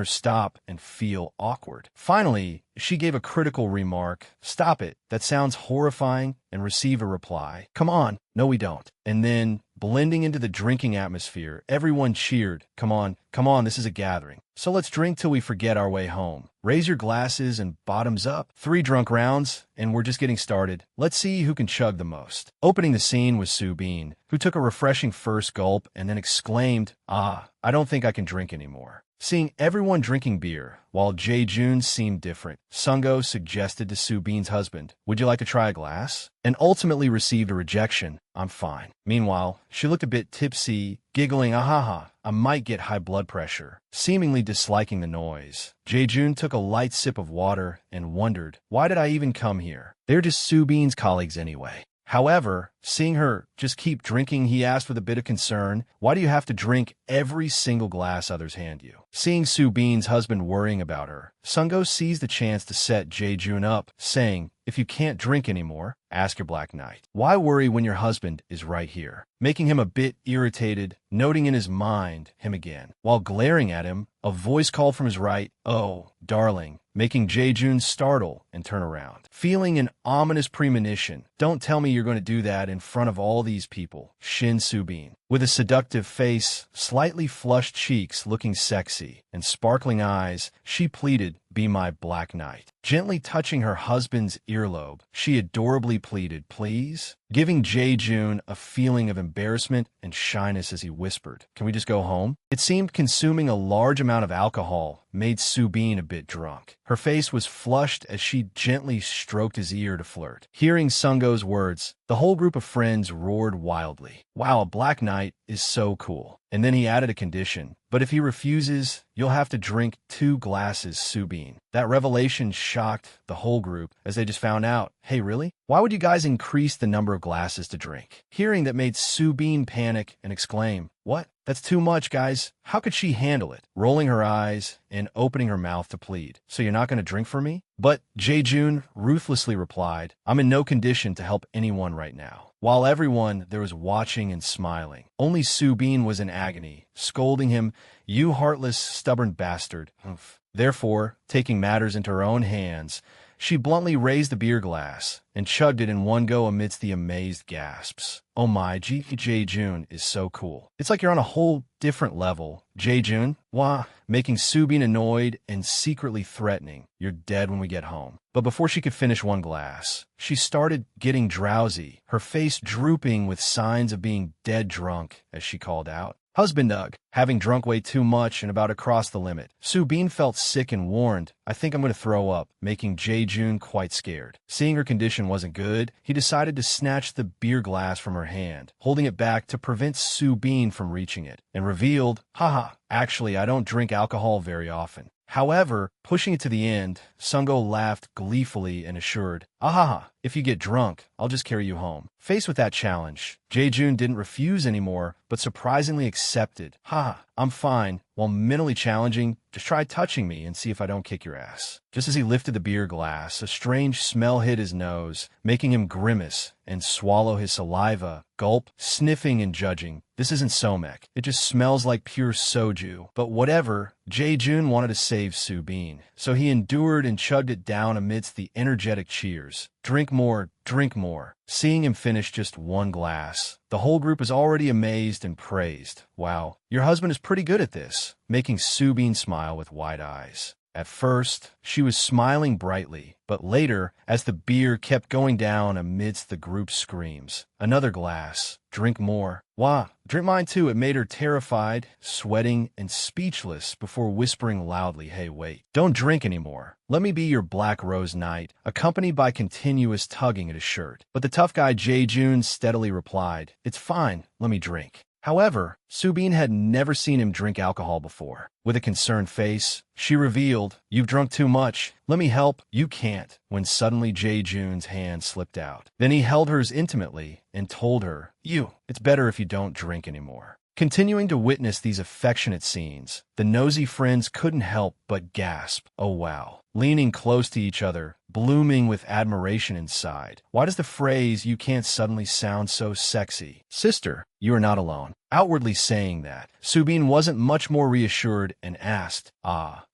her stop and feel awkward. Finally, she gave a critical remark, "Stop it, that sounds horrifying," and received a reply, "Come on, no we don't." And then, blending into the drinking atmosphere, everyone cheered, come on, this is a gathering. So let's drink till we forget our way home. Raise your glasses and bottoms up. 3 drunk rounds, and we're just getting started. Let's see who can chug the most. Opening the scene was Soo Bean, who took a refreshing first gulp and then exclaimed, "Ah, I don't think I can drink anymore." Seeing everyone drinking beer, while Jae-joon seemed different, Sungo suggested to Soo Bean's husband, "Would you like to try a glass?" And ultimately received a rejection, "I'm fine." Meanwhile, she looked a bit tipsy, giggling, "Ahaha, I might get high blood pressure." Seemingly disliking the noise, Jae-joon took a light sip of water and wondered, "Why did I even come here? They're just Soo Bean's colleagues anyway." However, seeing her just keep drinking, he asked with a bit of concern, "Why do you have to drink every single glass others hand you?" Seeing Soo Bean's husband worrying about her, Sungo seized the chance to set Jae-joon up, saying, "If you can't drink anymore, ask your Black Knight. Why worry when your husband is right here?" Making him a bit irritated, noting in his mind him again. While glaring at him, a voice called from his right, "Oh, darling," making Jae-joon startle and turn around. Feeling an ominous premonition, "Don't tell me you're going to do that in front of all these people," Shin Soo Bean. With a seductive face, slightly flushed cheeks looking sexy, and sparkling eyes, she pleaded, "Be my Black Knight." Gently touching her husband's earlobe, she adorably pleaded, "Please?" Giving Jae-joon a feeling of embarrassment and shyness as he whispered, "Can we just go home?" It seemed consuming a large amount of alcohol made Soo Bean a bit drunk. Her face was flushed as she gently stroked his ear to flirt. Hearing Sungo's words, the whole group of friends roared wildly. "Wow, a Black Knight is so cool." And then he added a condition, "But if he refuses, you'll have to drink 2 glasses, Soo Bean." That revelation shocked the whole group as they just found out, "Hey, really? Why would you guys increase the number of glasses to drink?" Hearing that made Soo Bean panic and exclaim, "What? That's too much, guys. How could she handle it?" Rolling her eyes and opening her mouth to plead, "So you're not going to drink for me?" But Jae-joon ruthlessly replied, "I'm in no condition to help anyone right now." While everyone there was watching and smiling, only Soo Bean was in agony, scolding him, "You heartless, stubborn bastard." Therefore, taking matters into her own hands, she bluntly raised the beer glass and chugged it in one go amidst the amazed gasps. "Oh my, Jae-joon is so cool. It's like you're on a whole different level." Jae-joon, wah, making Soo Bean annoyed and secretly threatening, "You're dead when we get home." But before she could finish one glass, she started getting drowsy, her face drooping with signs of being dead drunk, as she called out, "Husband Ugg, having drunk way too much and about to cross the limit." Soo Bean felt sick and warned, "I think I'm going to throw up," making Jae-joon quite scared. Seeing her condition wasn't good, he decided to snatch the beer glass from her hand, holding it back to prevent Soo Bean from reaching it, and revealed, "Haha, actually I don't drink alcohol very often." However, pushing it to the end, Sungo laughed gleefully and assured, "Ahaha, if you get drunk, I'll just carry you home." Faced with that challenge, Jae-joon didn't refuse anymore, but surprisingly accepted. "Ha, I'm fine," while mentally challenging, "Just try touching me and see if I don't kick your ass." Just as he lifted the beer glass, a strange smell hit his nose, making him grimace and swallow his saliva, gulp, sniffing and judging. "This isn't somek. It just smells like pure soju." But whatever, Jae-joon wanted to save Soo Bean, so he endured and chugged it down amidst the energetic cheers. "Drink more, drink more." Seeing him finish just one glass, the whole group is already amazed and praised. "Wow, your husband is pretty good at this," making Soo Bean smile with wide eyes. At first, she was smiling brightly, but later, as the beer kept going down amidst the group's screams, "Another glass. Drink more." "Wah, drink mine too." It made her terrified, sweating, and speechless before whispering loudly, "Hey, wait. Don't drink anymore. Let me be your Black Rose Knight," accompanied by continuous tugging at his shirt. But the tough guy Jae-joon steadily replied, "It's fine. Let me drink." However, Soo Bean had never seen him drink alcohol before. With a concerned face, she revealed, "You've drunk too much. Let me help." "You can't," when suddenly Jae-joon's hand slipped out. Then he held hers intimately and told her, It's better if you don't drink anymore." Continuing to witness these affectionate scenes, the nosy friends couldn't help but gasp, "Oh wow." Leaning close to each other, blooming with admiration inside. Why does the phrase, "you can't," suddenly sound so sexy? "Sister, you are not alone." Outwardly saying that, Soo Bean wasn't much more reassured and asked,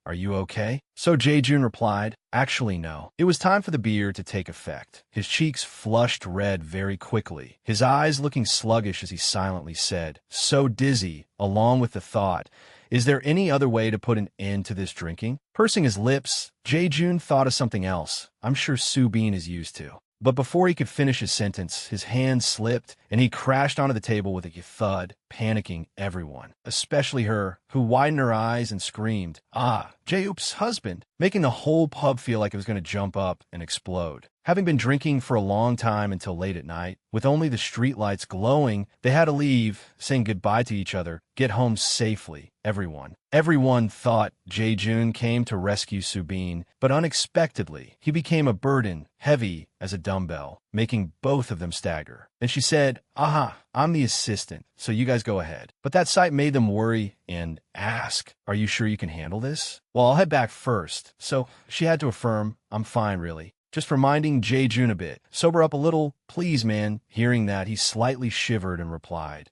are you okay? So Jae-jun replied, actually no. It was time for the beer to take effect. His cheeks flushed red very quickly, his eyes looking sluggish as he silently said, so dizzy, along with the thought, is there any other way to put an end to this drinking? Pursing his lips, Jae-jun thought of something else I'm sure Soo-bin is used to. But before he could finish his sentence, his hand slipped, and he crashed onto the table with a thud, panicking everyone, especially her, who widened her eyes and screamed, ah, Jae-up's husband, making the whole pub feel like it was going to jump up and explode. Having been drinking for a long time until late at night, with only the streetlights glowing, they had to leave, saying goodbye to each other, get home safely, everyone. Everyone thought Jae-jun came to rescue Soo-bin, but unexpectedly, he became a burden, heavy as a dumbbell, making both of them stagger. Then she said, aha, I'm the assistant, so you guys go ahead. But that sight made them worry and ask, are you sure you can handle this? Well, I'll head back first. So she had to affirm, I'm fine, really. Just reminding Jae-jun a bit. Sober up a little, please, man. Hearing that, he slightly shivered and replied.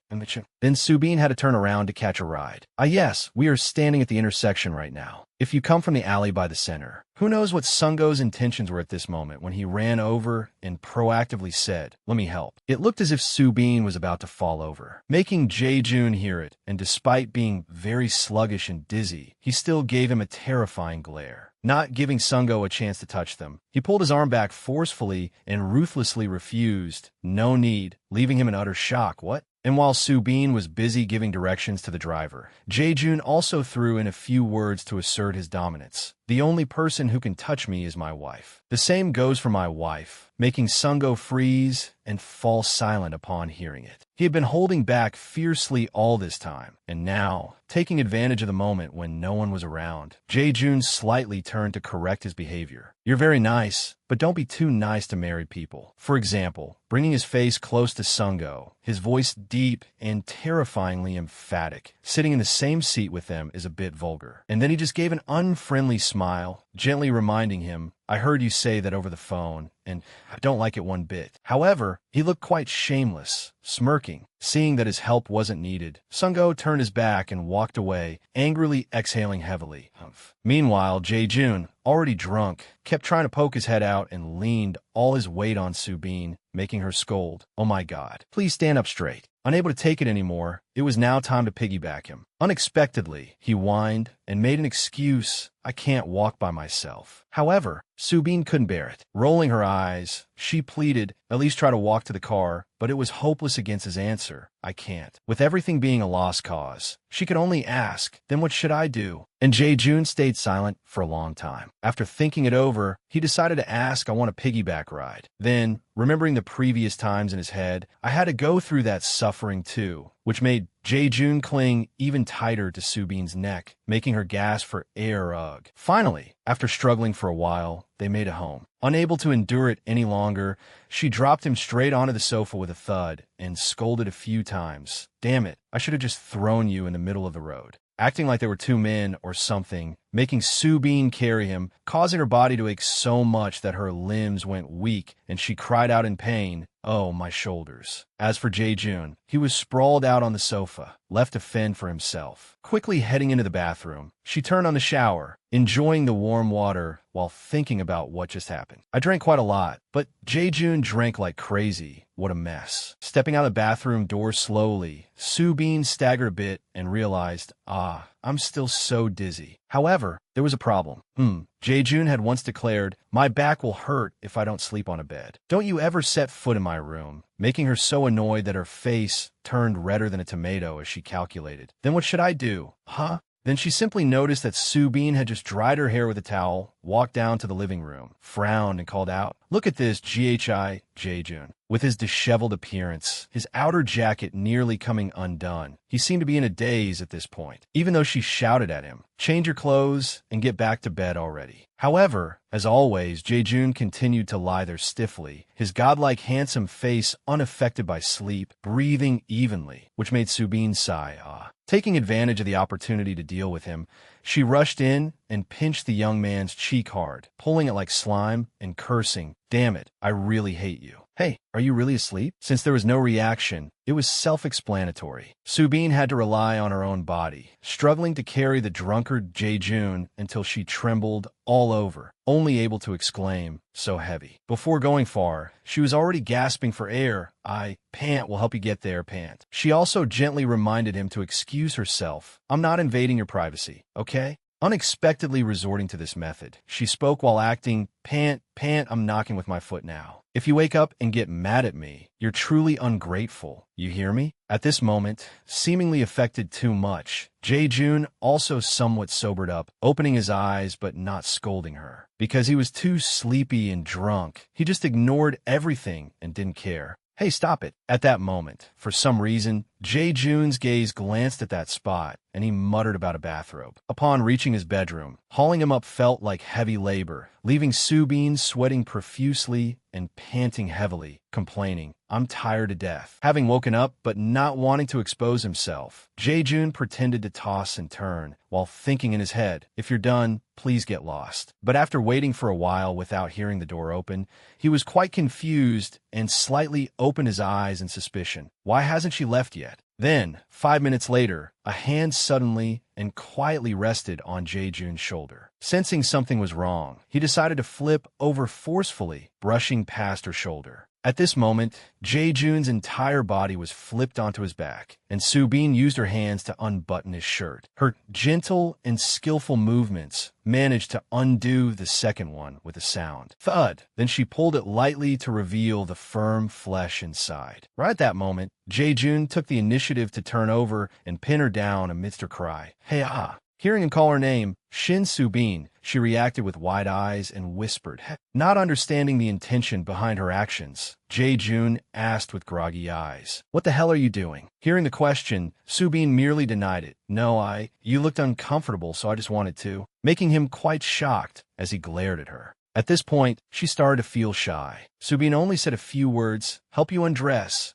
Then Soo-bin had to turn around to catch a ride. Yes, we are standing at the intersection right now. If you come from the alley by the center. Who knows what Sungo's intentions were at this moment when he ran over and proactively said, let me help. It looked as if Soo-bin was about to fall over, making Jae-jun hear it, and despite being very sluggish and dizzy, he still gave him a terrifying glare. Not giving Sungo a chance to touch them, he pulled his arm back forcefully and ruthlessly refused. No need, leaving him in utter shock. What? And while Soo-bin was busy giving directions to the driver, Jae-jun also threw in a few words to assert his dominance. The only person who can touch me is my wife. The same goes for my wife, making Sungo freeze and fall silent upon hearing it. He had been holding back fiercely all this time, and now, taking advantage of the moment when no one was around, Jae-jun slightly turned to correct his behavior. You're very nice, but don't be too nice to married people. For example, bringing his face close to Sungo, his voice deep and terrifyingly emphatic. Sitting in the same seat with them is a bit vulgar. And then he just gave an unfriendly smile, gently reminding him, I heard you say that over the phone, and I don't like it one bit. However, he looked quite shameless, smirking. Seeing that his help wasn't needed, Sungo turned his back and walked away, angrily exhaling heavily. Meanwhile, Jae-jun, already drunk, kept trying to poke his head out and leaned all his weight on Soo-bin, making her scold. Oh my God, please stand up straight. Unable to take it anymore, it was now time to piggyback him. Unexpectedly, he whined and made an excuse. I can't walk by myself. However, Soo-bin couldn't bear it. Rolling her eyes, she pleaded, at least try to walk to the car, but it was hopeless against his answer. I can't. With everything being a lost cause, she could only ask, then what should I do? And Jae-jun stayed silent for a long time. After thinking it over, he decided to ask, I want a piggyback ride. Then, remembering the previous times in his head, I had to go through that suffering too, which made Jae-jun cling even tighter to Soo-bin's neck, making her gasp for air. Ugh. Finally, after struggling for a while, they made it home. Unable to endure it any longer, she dropped him straight onto the sofa with a thud and scolded a few times. Damn it, I should have just thrown you in the middle of the road. Acting like they were two men or something, making Soo-bin carry him, causing her body to ache so much that her limbs went weak and she cried out in pain, oh, my shoulders. As for Jae-jun, he was sprawled out on the sofa, left to fend for himself. Quickly heading into the bathroom, she turned on the shower, enjoying the warm water while thinking about what just happened. I drank quite a lot, but Jae-jun drank like crazy. What a mess. Stepping out the bathroom door slowly, Soo-bin staggered a bit and realized, I'm still so dizzy. However, there was a problem. Jae-jun had once declared, my back will hurt if I don't sleep on a bed. Don't you ever set foot in my room, making her so annoyed that her face turned redder than a tomato as she calculated. Then what should I do? Then she simply noticed that Soo-bin had just dried her hair with a towel, walked down to the living room, frowned, and called out, look at this Jae-jun. With his disheveled appearance, his outer jacket nearly coming undone, he seemed to be in a daze at this point, even though she shouted at him, change your clothes and get back to bed already. However, as always, Jae-jun continued to lie there stiffly, his godlike handsome face unaffected by sleep, breathing evenly, which made Soo-bin sigh. Taking advantage of the opportunity to deal with him, she rushed in and pinched the young man's cheek hard, pulling it like slime and cursing, damn it, I really hate you. Hey, are you really asleep? Since there was no reaction, it was self-explanatory. Subin had to rely on her own body, struggling to carry the drunkard Jae-jun until she trembled all over, only able to exclaim, "So heavy." Before going far, she was already gasping for air. Pant will help you get there, Pant. She also gently reminded him to excuse herself. I'm not invading your privacy, okay? Unexpectedly resorting to this method, she spoke while acting, Pant, I'm knocking with my foot now. If you wake up and get mad at me, you're truly ungrateful. You hear me? At this moment, seemingly affected too much, Jae-jun also somewhat sobered up, opening his eyes but not scolding her. Because he was too sleepy and drunk, he just ignored everything and didn't care. Hey, stop it. At that moment, for some reason, Jae-jun's gaze glanced at that spot, and he muttered about a bathrobe. Upon reaching his bedroom, hauling him up felt like heavy labor, leaving Subin sweating profusely and panting heavily, complaining, I'm tired to death. Having woken up but not wanting to expose himself, Jae-jun pretended to toss and turn, while thinking in his head, if you're done, please get lost. But after waiting for a while without hearing the door open, he was quite confused and slightly opened his eyes in suspicion. Why hasn't she left yet? Then, 5 minutes later, a hand suddenly and quietly rested on Jae-jun's shoulder. Sensing something was wrong, he decided to flip over forcefully, brushing past her shoulder. At this moment, Jae-jun's entire body was flipped onto his back, and Subin used her hands to unbutton his shirt. Her gentle and skillful movements managed to undo the second one with a sound. Thud! Then she pulled it lightly to reveal the firm flesh inside. Right at that moment, Jae-jun took the initiative to turn over and pin her down amidst her cry, "Hey ah!" Hearing him call her name, Shin Subin, she reacted with wide eyes and whispered, not understanding the intention behind her actions. Jae-jun asked with groggy eyes, "What the hell are you doing?" Hearing the question, Subin merely denied it. "No, you looked uncomfortable, so I just wanted to," making him quite shocked as he glared at her. At this point, she started to feel shy. Subin only said a few words, "Help you undress,"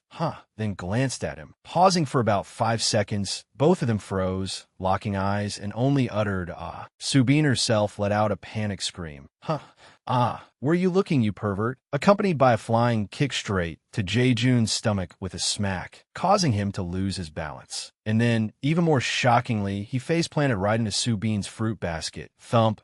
then glanced at him. Pausing for about 5 seconds, both of them froze, locking eyes, and only uttered, "Ah." Subin herself let out a panic scream. Where are you looking, you pervert?" Accompanied by a flying kick straight to Jae-jun's stomach with a smack, causing him to lose his balance. And then, even more shockingly, he face-planted right into Subin's fruit basket. Thump,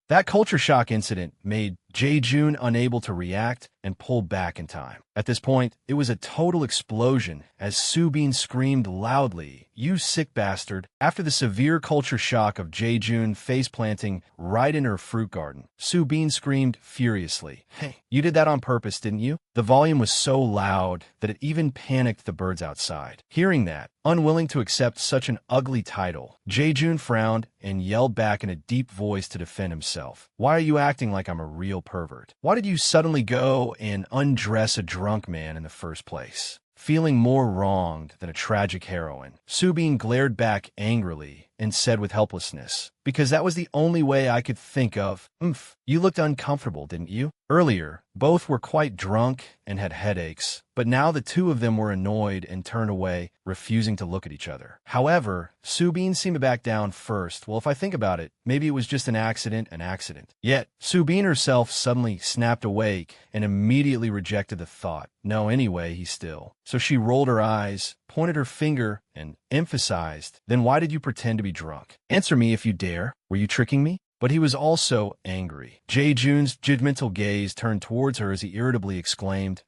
That culture shock incident made Jae-jun unable to react and pull back in time. At this point, it was a total explosion as Subin screamed loudly, "You sick bastard!" After the severe culture shock of Jae-jun face-planting right in her fruit garden, Subin screamed furiously, "Hey, you did that on purpose, didn't you?" The volume was so loud that it even panicked the birds outside. Hearing that, unwilling to accept such an ugly title, Jae-jun frowned and yelled back in a deep voice to defend himself, "Why are you acting like I'm a real pervert? Why did you suddenly go and undress a drunk man in the first place?" Feeling more wronged than a tragic heroine, Subin glared back angrily and said with helplessness, "Because that was the only way I could think of. You looked uncomfortable, didn't you?" Earlier, both were quite drunk and had headaches, but now the two of them were annoyed and turned away, refusing to look at each other. However, Subin seemed to back down first. Well, if I think about it, maybe it was just an accident. Yet, Subin herself suddenly snapped awake and immediately rejected the thought. No, anyway, he still. So she rolled her eyes, pointed her finger, and emphasized, "Then why did you pretend to be drunk? Answer me if you dare. Were you tricking me?" But he was also angry. Jae-jun's judgmental gaze turned towards her as he irritably exclaimed,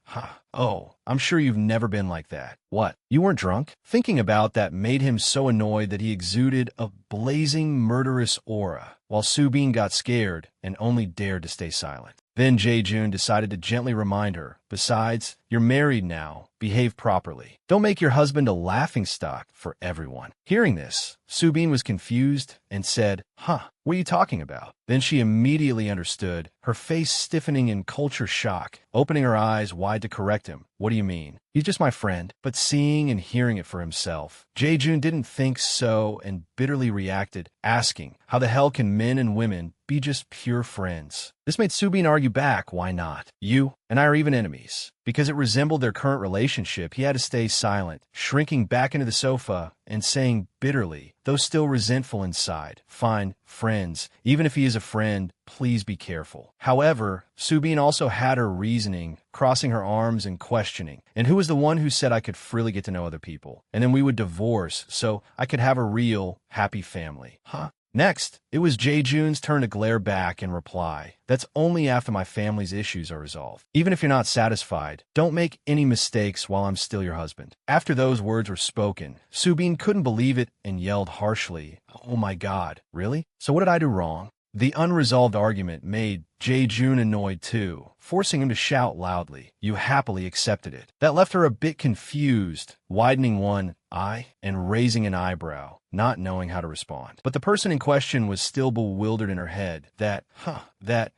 "Oh, I'm sure you've never been like that. What, you weren't drunk?" Thinking about that made him so annoyed that he exuded a blazing, murderous aura, while Subin got scared and only dared to stay silent. Then Jae-jun decided to gently remind her, "Besides, you're married now. Behave properly. Don't make your husband a laughingstock for everyone." Hearing this, Subin was confused and said, "What are you talking about?" Then she immediately understood, her face stiffening in culture shock, opening her eyes wide to correct him. "What do you mean? He's just my friend." But seeing and hearing it for himself, Jae-jun didn't think so and bitterly reacted, asking, "How the hell can men and women be just pure friends. This made Subin argue back, why not? You and I are even enemies. Because it resembled their current relationship, he had to stay silent, shrinking back into the sofa and saying bitterly, though still resentful inside, fine, friends. Even if he is a friend, please be careful. However, Subin also had her reasoning, crossing her arms and questioning. And who was the one who said I could freely get to know other people? And then we would divorce so I could have a real, happy family. Huh? Next, it was Jae-jun's turn to glare back and reply, that's only after my family's issues are resolved. Even if you're not satisfied, don't make any mistakes while I'm still your husband. After those words were spoken, Subin couldn't believe it and yelled harshly, oh my God, really? So what did I do wrong? The unresolved argument made Jae-jun annoyed too, forcing him to shout loudly. You happily accepted it. That left her a bit confused, widening one eye and raising an eyebrow, not knowing how to respond. But the person in question was still bewildered in her head, that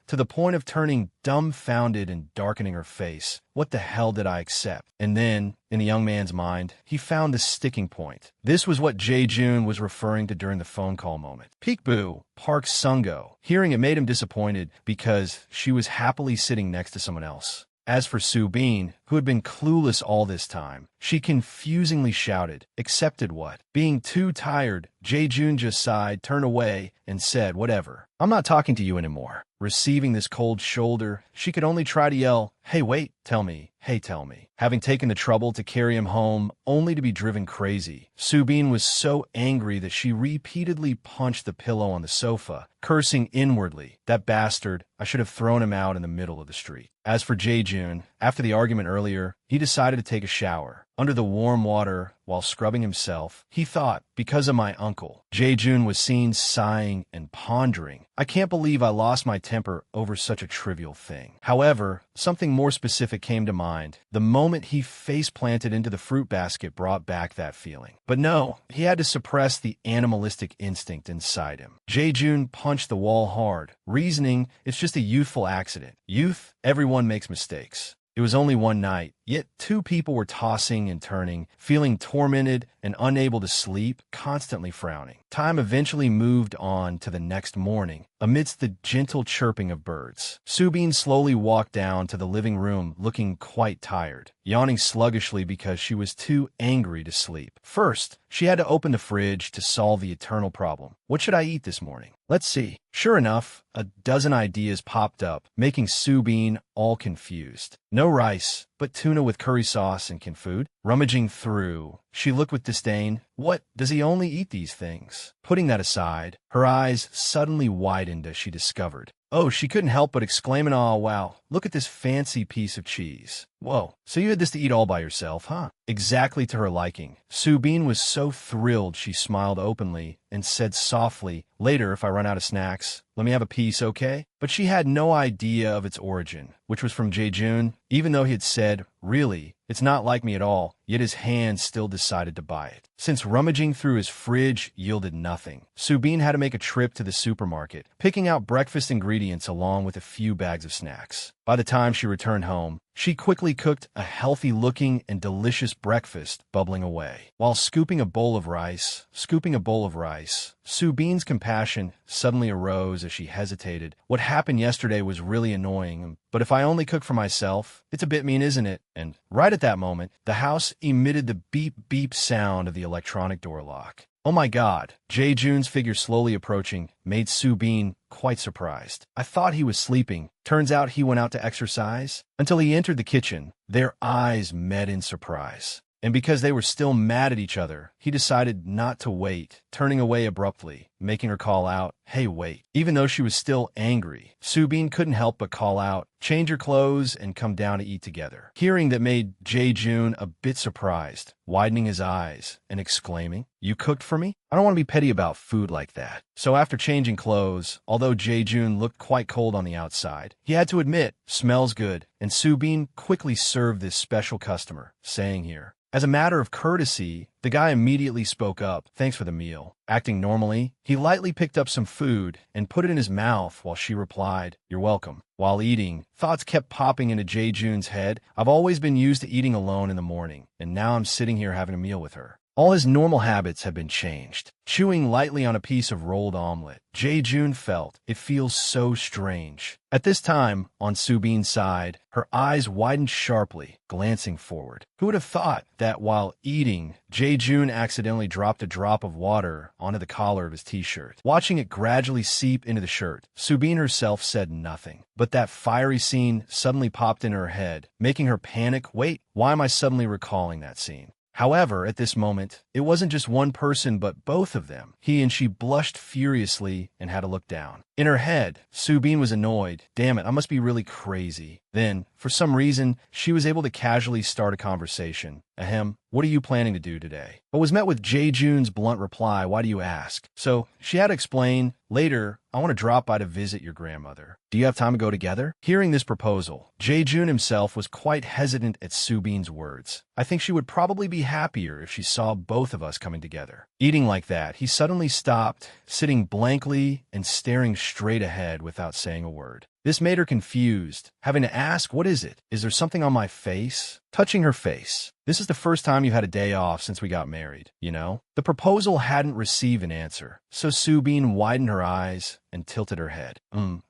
to the point of turning dumbfounded and darkening her face. What the hell did I accept? And then, in the young man's mind, he found the sticking point. This was what Jae-jun was referring to during the phone call moment. Peekaboo, Park Sung-go. Hearing it made him disappointed because she was happily sitting next to someone else. As for Subin, who had been clueless all this time, she confusingly shouted, accepted what? Being too tired, Jae-jun just sighed, turned away, and said, whatever. I'm not talking to you anymore. Receiving this cold shoulder, she could only try to yell, hey wait, tell me, hey tell me. Having taken the trouble to carry him home, only to be driven crazy, Subin was so angry that she repeatedly punched the pillow on the sofa, cursing inwardly, that bastard, I should have thrown him out in the middle of the street. As for Jae-jun, after the argument earlier, he decided to take a shower. Under the warm water, while scrubbing himself, he thought, because of my uncle. Jae-jun was seen sighing and pondering. I can't believe I lost my temper over such a trivial thing. However, something more specific came to mind. The moment he face-planted into the fruit basket brought back that feeling. But no, he had to suppress the animalistic instinct inside him. Jae-jun punched the wall hard, reasoning it's just a youthful accident. Youth, everyone makes mistakes. It was only one night, yet two people were tossing and turning, feeling tormented and unable to sleep, constantly frowning. Time eventually moved on to the next morning, amidst the gentle chirping of birds. Subin slowly walked down to the living room looking quite tired, yawning sluggishly because she was too angry to sleep. First, she had to open the fridge to solve the eternal problem. What should I eat this morning? Let's see. Sure enough, a dozen ideas popped up, making Subin all confused. No rice, but tuna with curry sauce and canned food. Rummaging through, she looked with disdain. What, does he only eat these things? Putting that aside, her eyes suddenly widened as she discovered. Oh, she couldn't help but exclaim in awe, wow, look at this fancy piece of cheese. Whoa, so you had this to eat all by yourself, huh? Exactly to her liking. Subin was so thrilled she smiled openly and said softly, later if I run out of snacks, let me have a piece, okay? But she had no idea of its origin, which was from Jae-jun, even though he had said, really, it's not like me at all, yet his hand still decided to buy it. Since rummaging through his fridge yielded nothing, Subin had to make a trip to the supermarket, picking out breakfast ingredients along with a few bags of snacks. By the time she returned home, she quickly cooked a healthy-looking and delicious breakfast bubbling away. While scooping a bowl of rice, Subin's compassion suddenly arose as she hesitated. What happened yesterday was really annoying, but if I only cook for myself, it's a bit mean, isn't it? And right at that moment, the house emitted the beep-beep sound of the electronic door lock. Oh my God, Jae-jun's figure slowly approaching made Subin quite surprised. I thought he was sleeping. Turns out he went out to exercise. Until he entered the kitchen, their eyes met in surprise. And because they were still mad at each other, he decided not to wait, turning away abruptly, making her call out, hey, wait. Even though she was still angry, Subin couldn't help but call out, change your clothes and come down to eat together. Hearing that made Jae-jun a bit surprised, widening his eyes and exclaiming, you cooked for me? I don't want to be petty about food like that. So after changing clothes, although Jae-jun looked quite cold on the outside, he had to admit, smells good, and Subin quickly served this special customer, saying here, as a matter of courtesy, the guy immediately spoke up, thanks for the meal. Acting normally, he lightly picked up some food and put it in his mouth while she replied, you're welcome. While eating, thoughts kept popping into Jae-jun's head. I've always been used to eating alone in the morning, and now I'm sitting here having a meal with her. All his normal habits had been changed. Chewing lightly on a piece of rolled omelet, Jae-jun felt it feels so strange. At this time, on Subin's side, her eyes widened sharply, glancing forward. Who would have thought that while eating, Jae-jun accidentally dropped a drop of water onto the collar of his t-shirt? Watching it gradually seep into the shirt, Subin herself said nothing. But that fiery scene suddenly popped in her head, making her panic. Wait, why am I suddenly recalling that scene? However, at this moment, it wasn't just one person but both of them. He and she blushed furiously and had to look down. In her head, Subin was annoyed. Damn it, I must be really crazy. Then, for some reason, she was able to casually start a conversation. Ahem, what are you planning to do today? But was met with Jae-jun's blunt reply, why do you ask? So, she had to explain, later, I want to drop by to visit your grandmother. Do you have time to go together? Hearing this proposal, Jae-jun himself was quite hesitant at Subin's words. I think she would probably be happier if she saw both of us coming together. Eating like that, he suddenly stopped, sitting blankly and staring straight ahead without saying a word. This made her confused, having to ask, what is it? Is there something on my face? Touching her face. This is the first time you've had a day off since we got married, you know? The proposal hadn't received an answer, so Subin widened her eyes and tilted her head.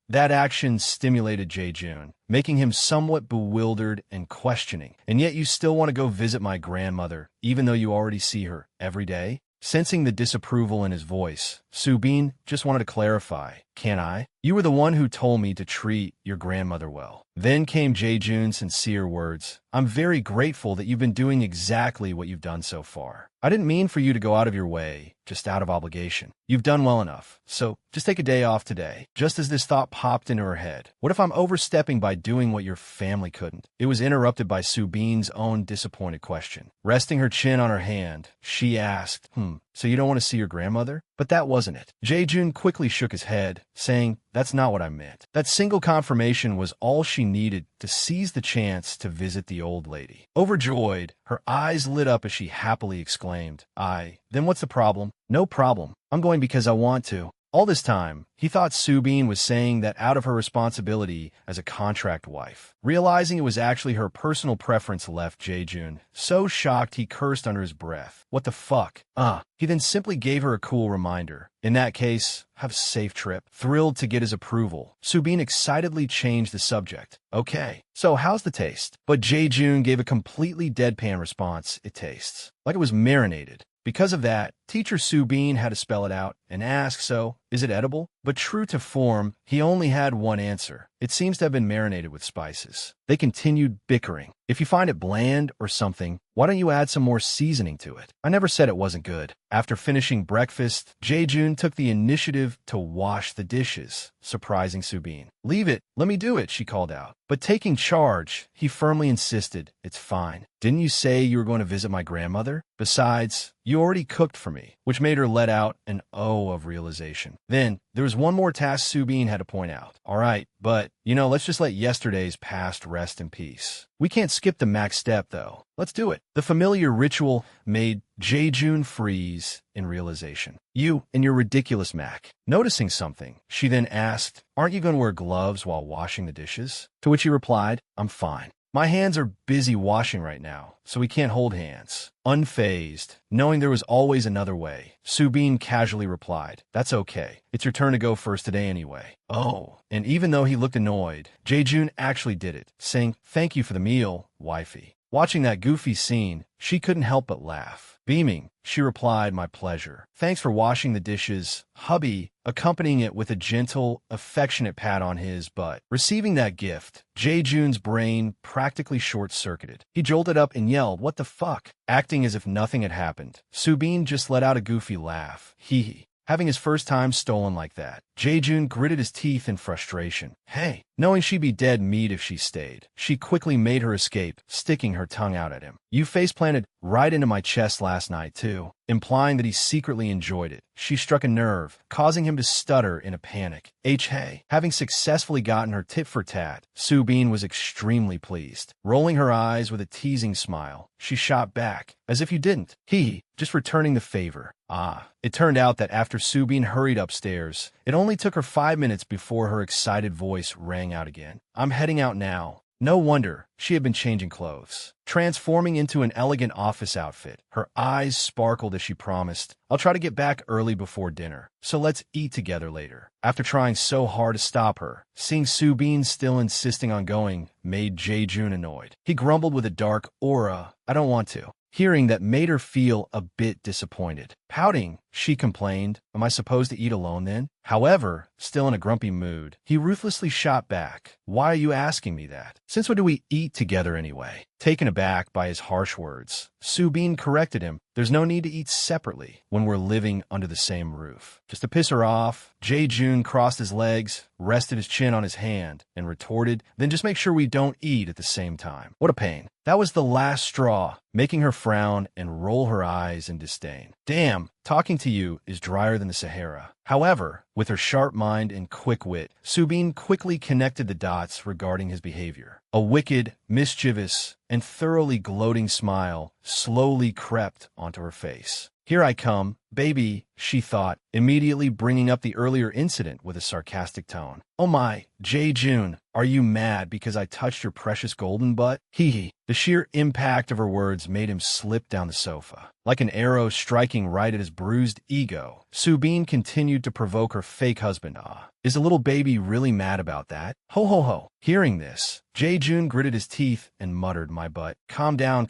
That action stimulated Jae-jun, making him somewhat bewildered and questioning. And yet you still want to go visit my grandmother, even though you already see her every day? Sensing the disapproval in his voice, Subin just wanted to clarify, can I? You were the one who told me to treat your grandmother well. Then came Jae-jun's sincere words. I'm very grateful that you've been doing exactly what you've done so far. I didn't mean for you to go out of your way, just out of obligation. You've done well enough, so just take a day off today. Just as this thought popped into her head, what if I'm overstepping by doing what your family couldn't? It was interrupted by Subin's own disappointed question. Resting her chin on her hand, she asked, so you don't want to see your grandmother? But that wasn't it. Jae-jun quickly shook his head, saying, that's not what I meant. That single confirmation was all she needed to seize the chance to visit the old lady. Overjoyed, her eyes lit up as she happily exclaimed, then what's the problem? No problem. I'm going because I want to. All this time, he thought Subin was saying that out of her responsibility as a contract wife. Realizing it was actually her personal preference left Jae-jun, so shocked he cursed under his breath. What the fuck? He then simply gave her a cool reminder. In that case, have a safe trip. Thrilled to get his approval, Subin excitedly changed the subject. Okay, so how's the taste? But Jae-jun gave a completely deadpan response. It tastes like it was marinated. Because of that, teacher Subin had to spell it out and ask, so, is it edible? But true to form, he only had one answer. It seems to have been marinated with spices. They continued bickering. If you find it bland or something, why don't you add some more seasoning to it? I never said it wasn't good. After finishing breakfast, Jae-jun took the initiative to wash the dishes, surprising Subin. Leave it, let me do it, she called out. But taking charge, he firmly insisted, it's fine. Didn't you say you were going to visit my grandmother? Besides, you already cooked for me, which made her let out an oh of realization. Then, there was one more task Subin had to point out. All right, but, let's just let yesterday's past rest in peace. We can't skip the max step, though. Let's do it. The familiar ritual made Jae-jun freeze in realization. You and your ridiculous Mac. Noticing something, she then asked, aren't you going to wear gloves while washing the dishes? To which he replied, I'm fine. My hands are busy washing right now, so we can't hold hands. Unfazed, knowing there was always another way, Subin casually replied, that's okay. It's your turn to go first today anyway. Oh, and even though he looked annoyed, Jae-jun actually did it, saying, thank you for the meal, wifey. Watching that goofy scene, she couldn't help but laugh. Beaming, she replied, my pleasure. Thanks for washing the dishes, hubby, accompanying it with a gentle, affectionate pat on his butt. Receiving that gift, Jae-jun's brain practically short-circuited. He jolted up and yelled, what the fuck? Acting as if nothing had happened, Subin just let out a goofy laugh. Hee hee. Having his first time stolen like that, Jae-jun gritted his teeth in frustration. Hey, knowing she'd be dead meat if she stayed, she quickly made her escape, sticking her tongue out at him. You face-planted right into my chest last night, too. Implying that he secretly enjoyed it. She struck a nerve, causing him to stutter in a panic. Hey. Having successfully gotten her tit for tat, Subin was extremely pleased. Rolling her eyes with a teasing smile, she shot back, as if you didn't. Just returning the favor. It turned out that after Subin hurried upstairs, it only took her 5 minutes before her excited voice rang out again. I'm heading out now. No wonder she had been changing clothes, transforming into an elegant office outfit. Her eyes sparkled as she promised, "I'll try to get back early before dinner, so let's eat together later." After trying so hard to stop her, seeing Soo-bin still insisting on going made Jae-jun annoyed. He grumbled with a dark aura, "I don't want to." Hearing that made her feel a bit disappointed. Pouting, she complained, "Am I supposed to eat alone then?" However, still in a grumpy mood, he ruthlessly shot back, "Why are you asking me that? Since when do we eat together anyway?" Taken aback by his harsh words, Soo-bin corrected him, "There's no need to eat separately when we're living under the same roof." Just to piss her off, Jae-jun crossed his legs, rested his chin on his hand, and retorted, "Then just make sure we don't eat at the same time." What a pain. That was the last straw, making her frown and roll her eyes in disdain. Damn, talking to you is drier than the Sahara. However, with her sharp mind and quick wit, Soo-bin quickly connected the dots regarding his behavior. A wicked, mischievous, and thoroughly gloating smile slowly crept onto her face. "Here I come, baby," she thought, immediately bringing up the earlier incident with a sarcastic tone. "Oh my, Jae-jun, are you mad because I touched your precious golden butt?" Hee hee. The sheer impact of her words made him slip down the sofa. Like an arrow striking right at his bruised ego, Soo-bin continued to provoke her fake husband. Is the little baby really mad about that? Ho ho ho. Hearing this, Jae-jun gritted his teeth and muttered, "My butt." Calm down,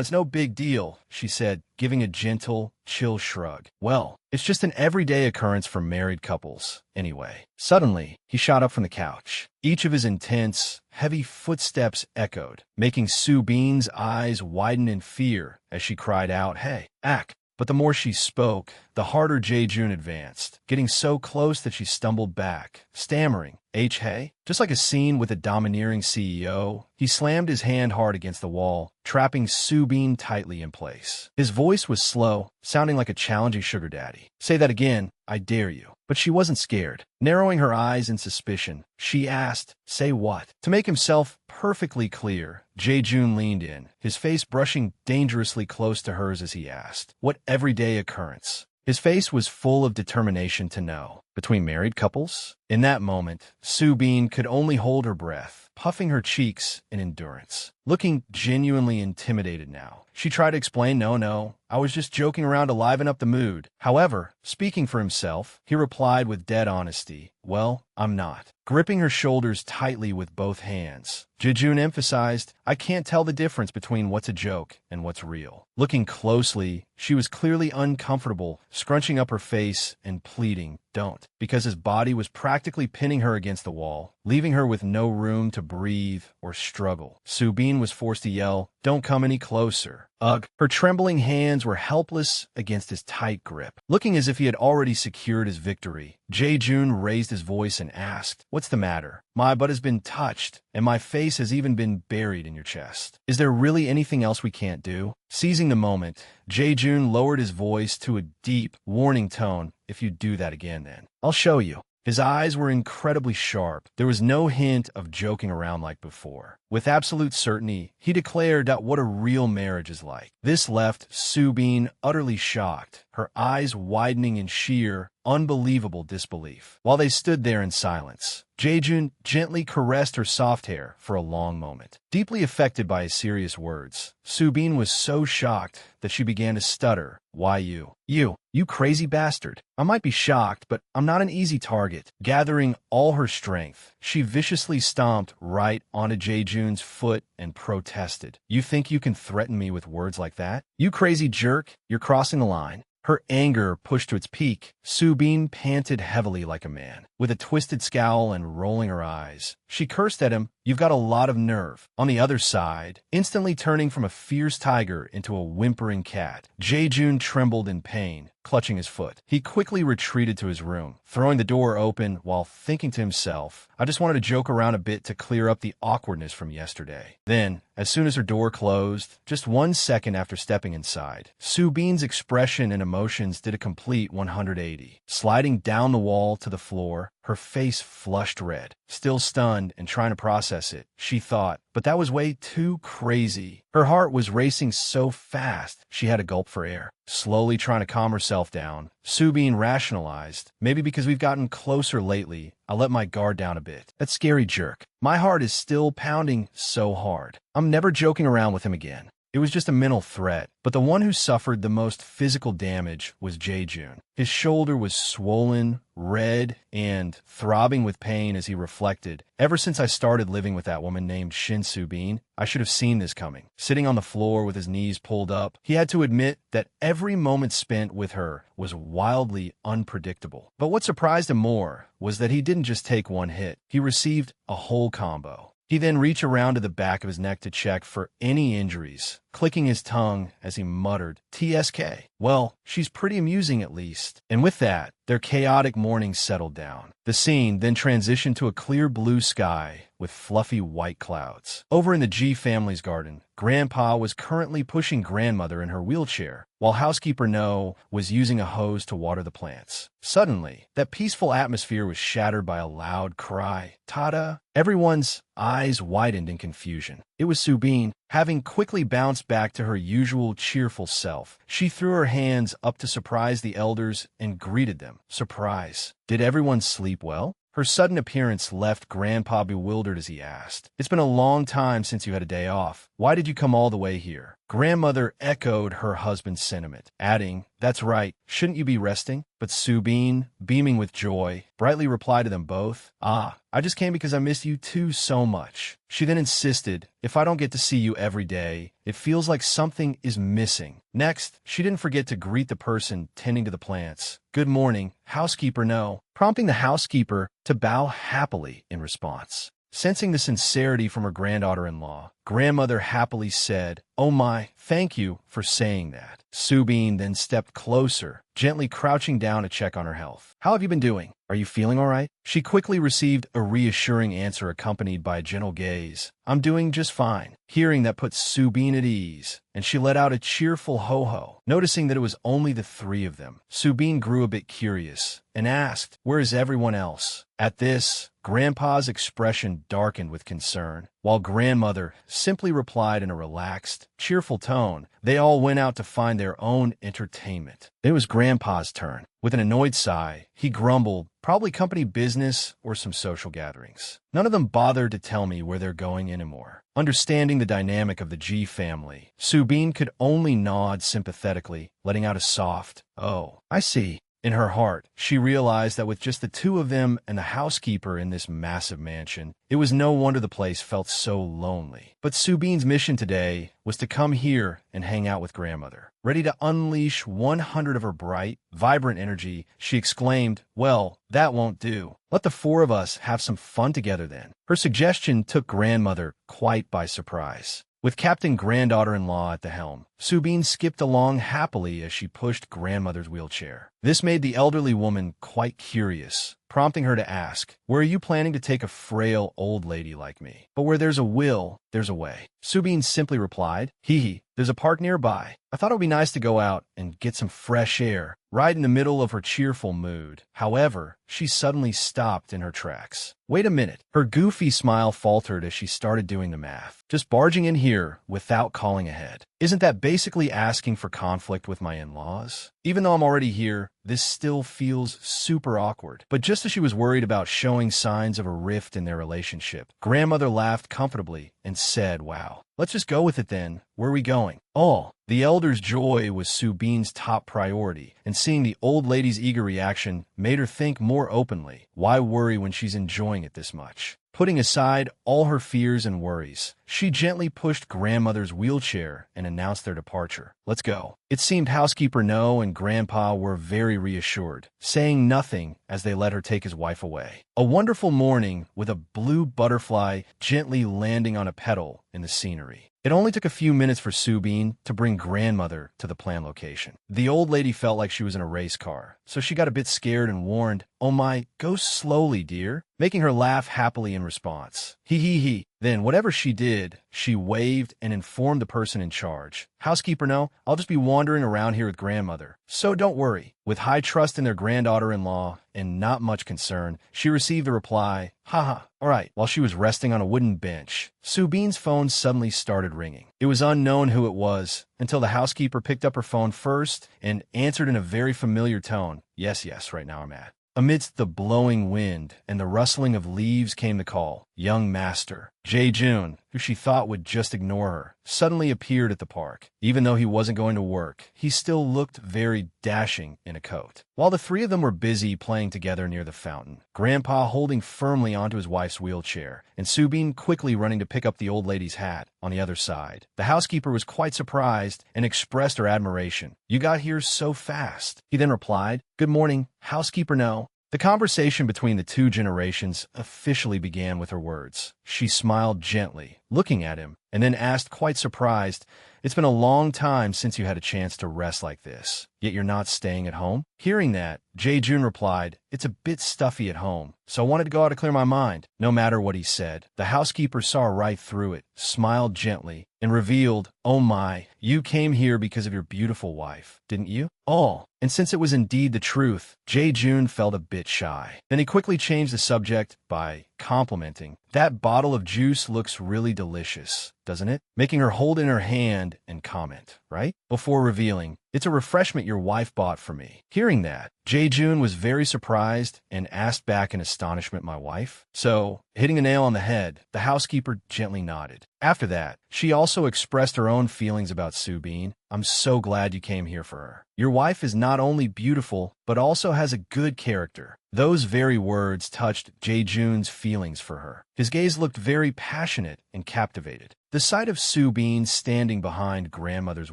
it's no big deal," she said, giving a gentle, chill shrug. "Well, it's just an everyday occurrence for married couples, anyway." Suddenly, he shot up from the couch. Each of his intense, heavy footsteps echoed, making Soo-bin's eyes widen in fear as she cried out, "Hey, ack." But the more she spoke, the harder Jae-jun advanced, getting so close that she stumbled back, stammering, "Hey?" Just like a scene with a domineering CEO, he slammed his hand hard against the wall, trapping Soo-bin tightly in place. His voice was slow, sounding like a challenging sugar daddy. "Say that again, I dare you." But she wasn't scared. Narrowing her eyes in suspicion, she asked, "Say what?" To make himself perfectly clear, Jae-jun leaned in, his face brushing dangerously close to hers as he asked, "What everyday occurrence?" His face was full of determination to know. Between married couples? In that moment, Soo-bin could only hold her breath, puffing her cheeks in endurance. Looking genuinely intimidated now, she tried to explain, No, I was just joking around to liven up the mood." However, speaking for himself, he replied with dead honesty, "Well, I'm not." Gripping her shoulders tightly with both hands, Jae-jun emphasized, "I can't tell the difference between what's a joke and what's real." Looking closely, she was clearly uncomfortable, scrunching up her face and pleading, "Don't," because his body was practically pinning her against the wall, leaving her with no room to breathe or struggle. Soo-bin was forced to yell, "Don't come any closer." Ugh. Her trembling hands were helpless against his tight grip. Looking as if he had already secured his victory, Jae-jun raised his voice and asked, "What's the matter? My butt has been touched, and my face has even been buried in your chest. Is there really anything else we can't do?" Seizing the moment, Jae-jun lowered his voice to a deep, warning tone, "If you do that again, then I'll show you." His eyes were incredibly sharp. There was no hint of joking around like before. With absolute certainty, he declared that what a real marriage is like. This left Soo-bin utterly shocked, her eyes widening in sheer, unbelievable disbelief. While they stood there in silence, Jae-jun gently caressed her soft hair for a long moment. Deeply affected by his serious words, Soo-bin was so shocked that she began to stutter, "Why you? You crazy bastard. I might be shocked, but I'm not an easy target." Gathering all her strength, she viciously stomped right onto Jae-jun's foot and protested, "You think you can threaten me with words like that? You crazy jerk, you're crossing the line." Her anger pushed to its peak. Soo-bin panted heavily like a man. With a twisted scowl and rolling her eyes, she cursed at him, "You've got a lot of nerve." On the other side, instantly turning from a fierce tiger into a whimpering cat, Jae-jun trembled in pain, clutching his foot. He quickly retreated to his room, throwing the door open while thinking to himself, "I just wanted to joke around a bit to clear up the awkwardness from yesterday." Then, as soon as her door closed, just 1 second after stepping inside, Soo-bin's expression and emotions did a complete 180. Sliding down the wall to the floor, her face flushed red. Still stunned and trying to process it, she thought, but that was way too crazy. Her heart was racing so fast, she had to gulp for air. Slowly trying to calm herself down, Subin rationalized, maybe because we've gotten closer lately, I'll let my guard down a bit. That scary jerk. My heart is still pounding so hard. I'm never joking around with him again. It was just a mental threat, but the one who suffered the most physical damage was Jae-jun. His shoulder was swollen, red, and throbbing with pain as he reflected. Ever since I started living with that woman named Shin Soo-bin, I should have seen this coming. Sitting on the floor with his knees pulled up, he had to admit that every moment spent with her was wildly unpredictable. But what surprised him more was that he didn't just take one hit. He received a whole combo. He then reached around to the back of his neck to check for any injuries, clicking his tongue as he muttered, "TSK. Well, she's pretty amusing at least." And with that, their chaotic morning settled down. The scene then transitioned to a clear blue sky with fluffy white clouds. Over in the G family's garden, Grandpa was currently pushing Grandmother in her wheelchair, while housekeeper No was using a hose to water the plants. Suddenly, that peaceful atmosphere was shattered by a loud cry. "Tada!" Everyone's eyes widened in confusion. It was Subin. Having quickly bounced back to her usual cheerful self, she threw her hands up to surprise the elders and greeted them. Surprise. Did everyone sleep well? Her sudden appearance left Grandpa bewildered as he asked, "It's been a long time since you had a day off. Why did you come all the way here?" Grandmother echoed her husband's sentiment, adding, "That's right, shouldn't you be resting?" But Subin, beaming with joy, brightly replied to them both, "Ah, I just came because I miss you two so much." She then insisted, "If I don't get to see you every day, it feels like something is missing." Next, she didn't forget to greet the person tending to the plants. "Good morning, housekeeper No," prompting the housekeeper to bow happily in response. Sensing the sincerity from her granddaughter-in-law, Grandmother happily said, "Oh my, thank you for saying that." Subin then stepped closer, gently crouching down to check on her health. "How have you been doing? Are you feeling all right?" She quickly received a reassuring answer accompanied by a gentle gaze. "I'm doing just fine." Hearing that put Subin at ease, and she let out a cheerful ho-ho. Noticing that it was only the three of them, Subin grew a bit curious and asked, "Where is everyone else?" At this, Grandpa's expression darkened with concern, while Grandmother simply replied in a relaxed, cheerful tone, "They all went out to find their own entertainment." It was Grandpa's turn. With an annoyed sigh, he grumbled, "Probably company business or some social gatherings. None of them bothered to tell me where they're going anymore." Understanding the dynamic of the G family, Subin could only nod sympathetically, letting out a soft, "Oh, I see." In her heart, she realized that with just the two of them and the housekeeper in this massive mansion, it was no wonder the place felt so lonely. But Subin's mission today was to come here and hang out with Grandmother. Ready to unleash 100 of her bright, vibrant energy, she exclaimed, "Well, that won't do. Let the four of us have some fun together then." Her suggestion took Grandmother quite by surprise. With Captain Granddaughter-in-law at the helm, Subin skipped along happily as she pushed Grandmother's wheelchair. This made the elderly woman quite curious, prompting her to ask, "Where are you planning to take a frail old lady like me?" But where there's a will, there's a way. Subin simply replied, "Hee, there's a park nearby. I thought it would be nice to go out and get some fresh air," right in the middle of her cheerful mood. However, she suddenly stopped in her tracks. Wait a minute. Her goofy smile faltered as she started doing the math. Just barging in here without calling ahead. Isn't that basically asking for conflict with my in-laws? Even though I'm already here, this still feels super awkward. But just as she was worried about showing signs of a rift in their relationship, Grandmother laughed comfortably and said, "Wow, let's just go with it then. Where are we going?" "Oh." The elder's joy was Subin's top priority, and seeing the old lady's eager reaction made her think more openly. Why worry when she's enjoying it this much? Putting aside all her fears and worries, she gently pushed Grandmother's wheelchair and announced their departure. "Let's go." It seemed housekeeper No and Grandpa were very reassured, saying nothing as they let her take his wife away. A wonderful morning with a blue butterfly gently landing on a petal in the scenery. It only took a few minutes for Subin to bring Grandmother to the planned location. The old lady felt like she was in a race car, so she got a bit scared and warned, "Oh my, go slowly, dear," making her laugh happily in response. He he he. Then, whatever she did, she waved and informed the person in charge. Housekeeper, no, I'll just be wandering around here with grandmother. So don't worry. With high trust in their granddaughter-in-law and not much concern, she received the reply, haha, all right, while she was resting on a wooden bench. Subin's phone suddenly started ringing. It was unknown who it was until the housekeeper picked up her phone first and answered in a very familiar tone. Yes, right now I'm at. Amidst the blowing wind and the rustling of leaves came the call. Young master, Jae-jun, who she thought would just ignore her, suddenly appeared at the park. Even though he wasn't going to work, he still looked very dashing in a coat. While the three of them were busy playing together near the fountain, Grandpa holding firmly onto his wife's wheelchair, and Subin quickly running to pick up the old lady's hat on the other side. The housekeeper was quite surprised and expressed her admiration. You got here so fast. He then replied, Good morning, housekeeper no. The conversation between the two generations officially began with her words. She smiled gently, looking at him, and then asked quite surprised, It's been a long time since you had a chance to rest like this, yet you're not staying at home? Hearing that, Jae-jun replied, It's a bit stuffy at home, so I wanted to go out to clear my mind. No matter what he said, the housekeeper saw right through it, smiled gently, and revealed, Oh my, you came here because of your beautiful wife, didn't you? Oh. And since it was indeed the truth, Jae-jun felt a bit shy. Then he quickly changed the subject by complimenting, That bottle of juice looks really delicious, doesn't it? Making her hold in her hand and comment, right? Before revealing, It's a refreshment your wife bought for me. Hearing that, Jae-jun was very surprised and asked back in astonishment, My wife? So, hitting a nail on the head, the housekeeper gently nodded. After that, she also expressed her own feelings about Subin. I'm so glad you came here for her. Your wife is not only beautiful, but also has a good character. Those very words touched Jae-jun's feelings for her. His gaze looked very passionate and captivated. The sight of Subin standing behind grandmother's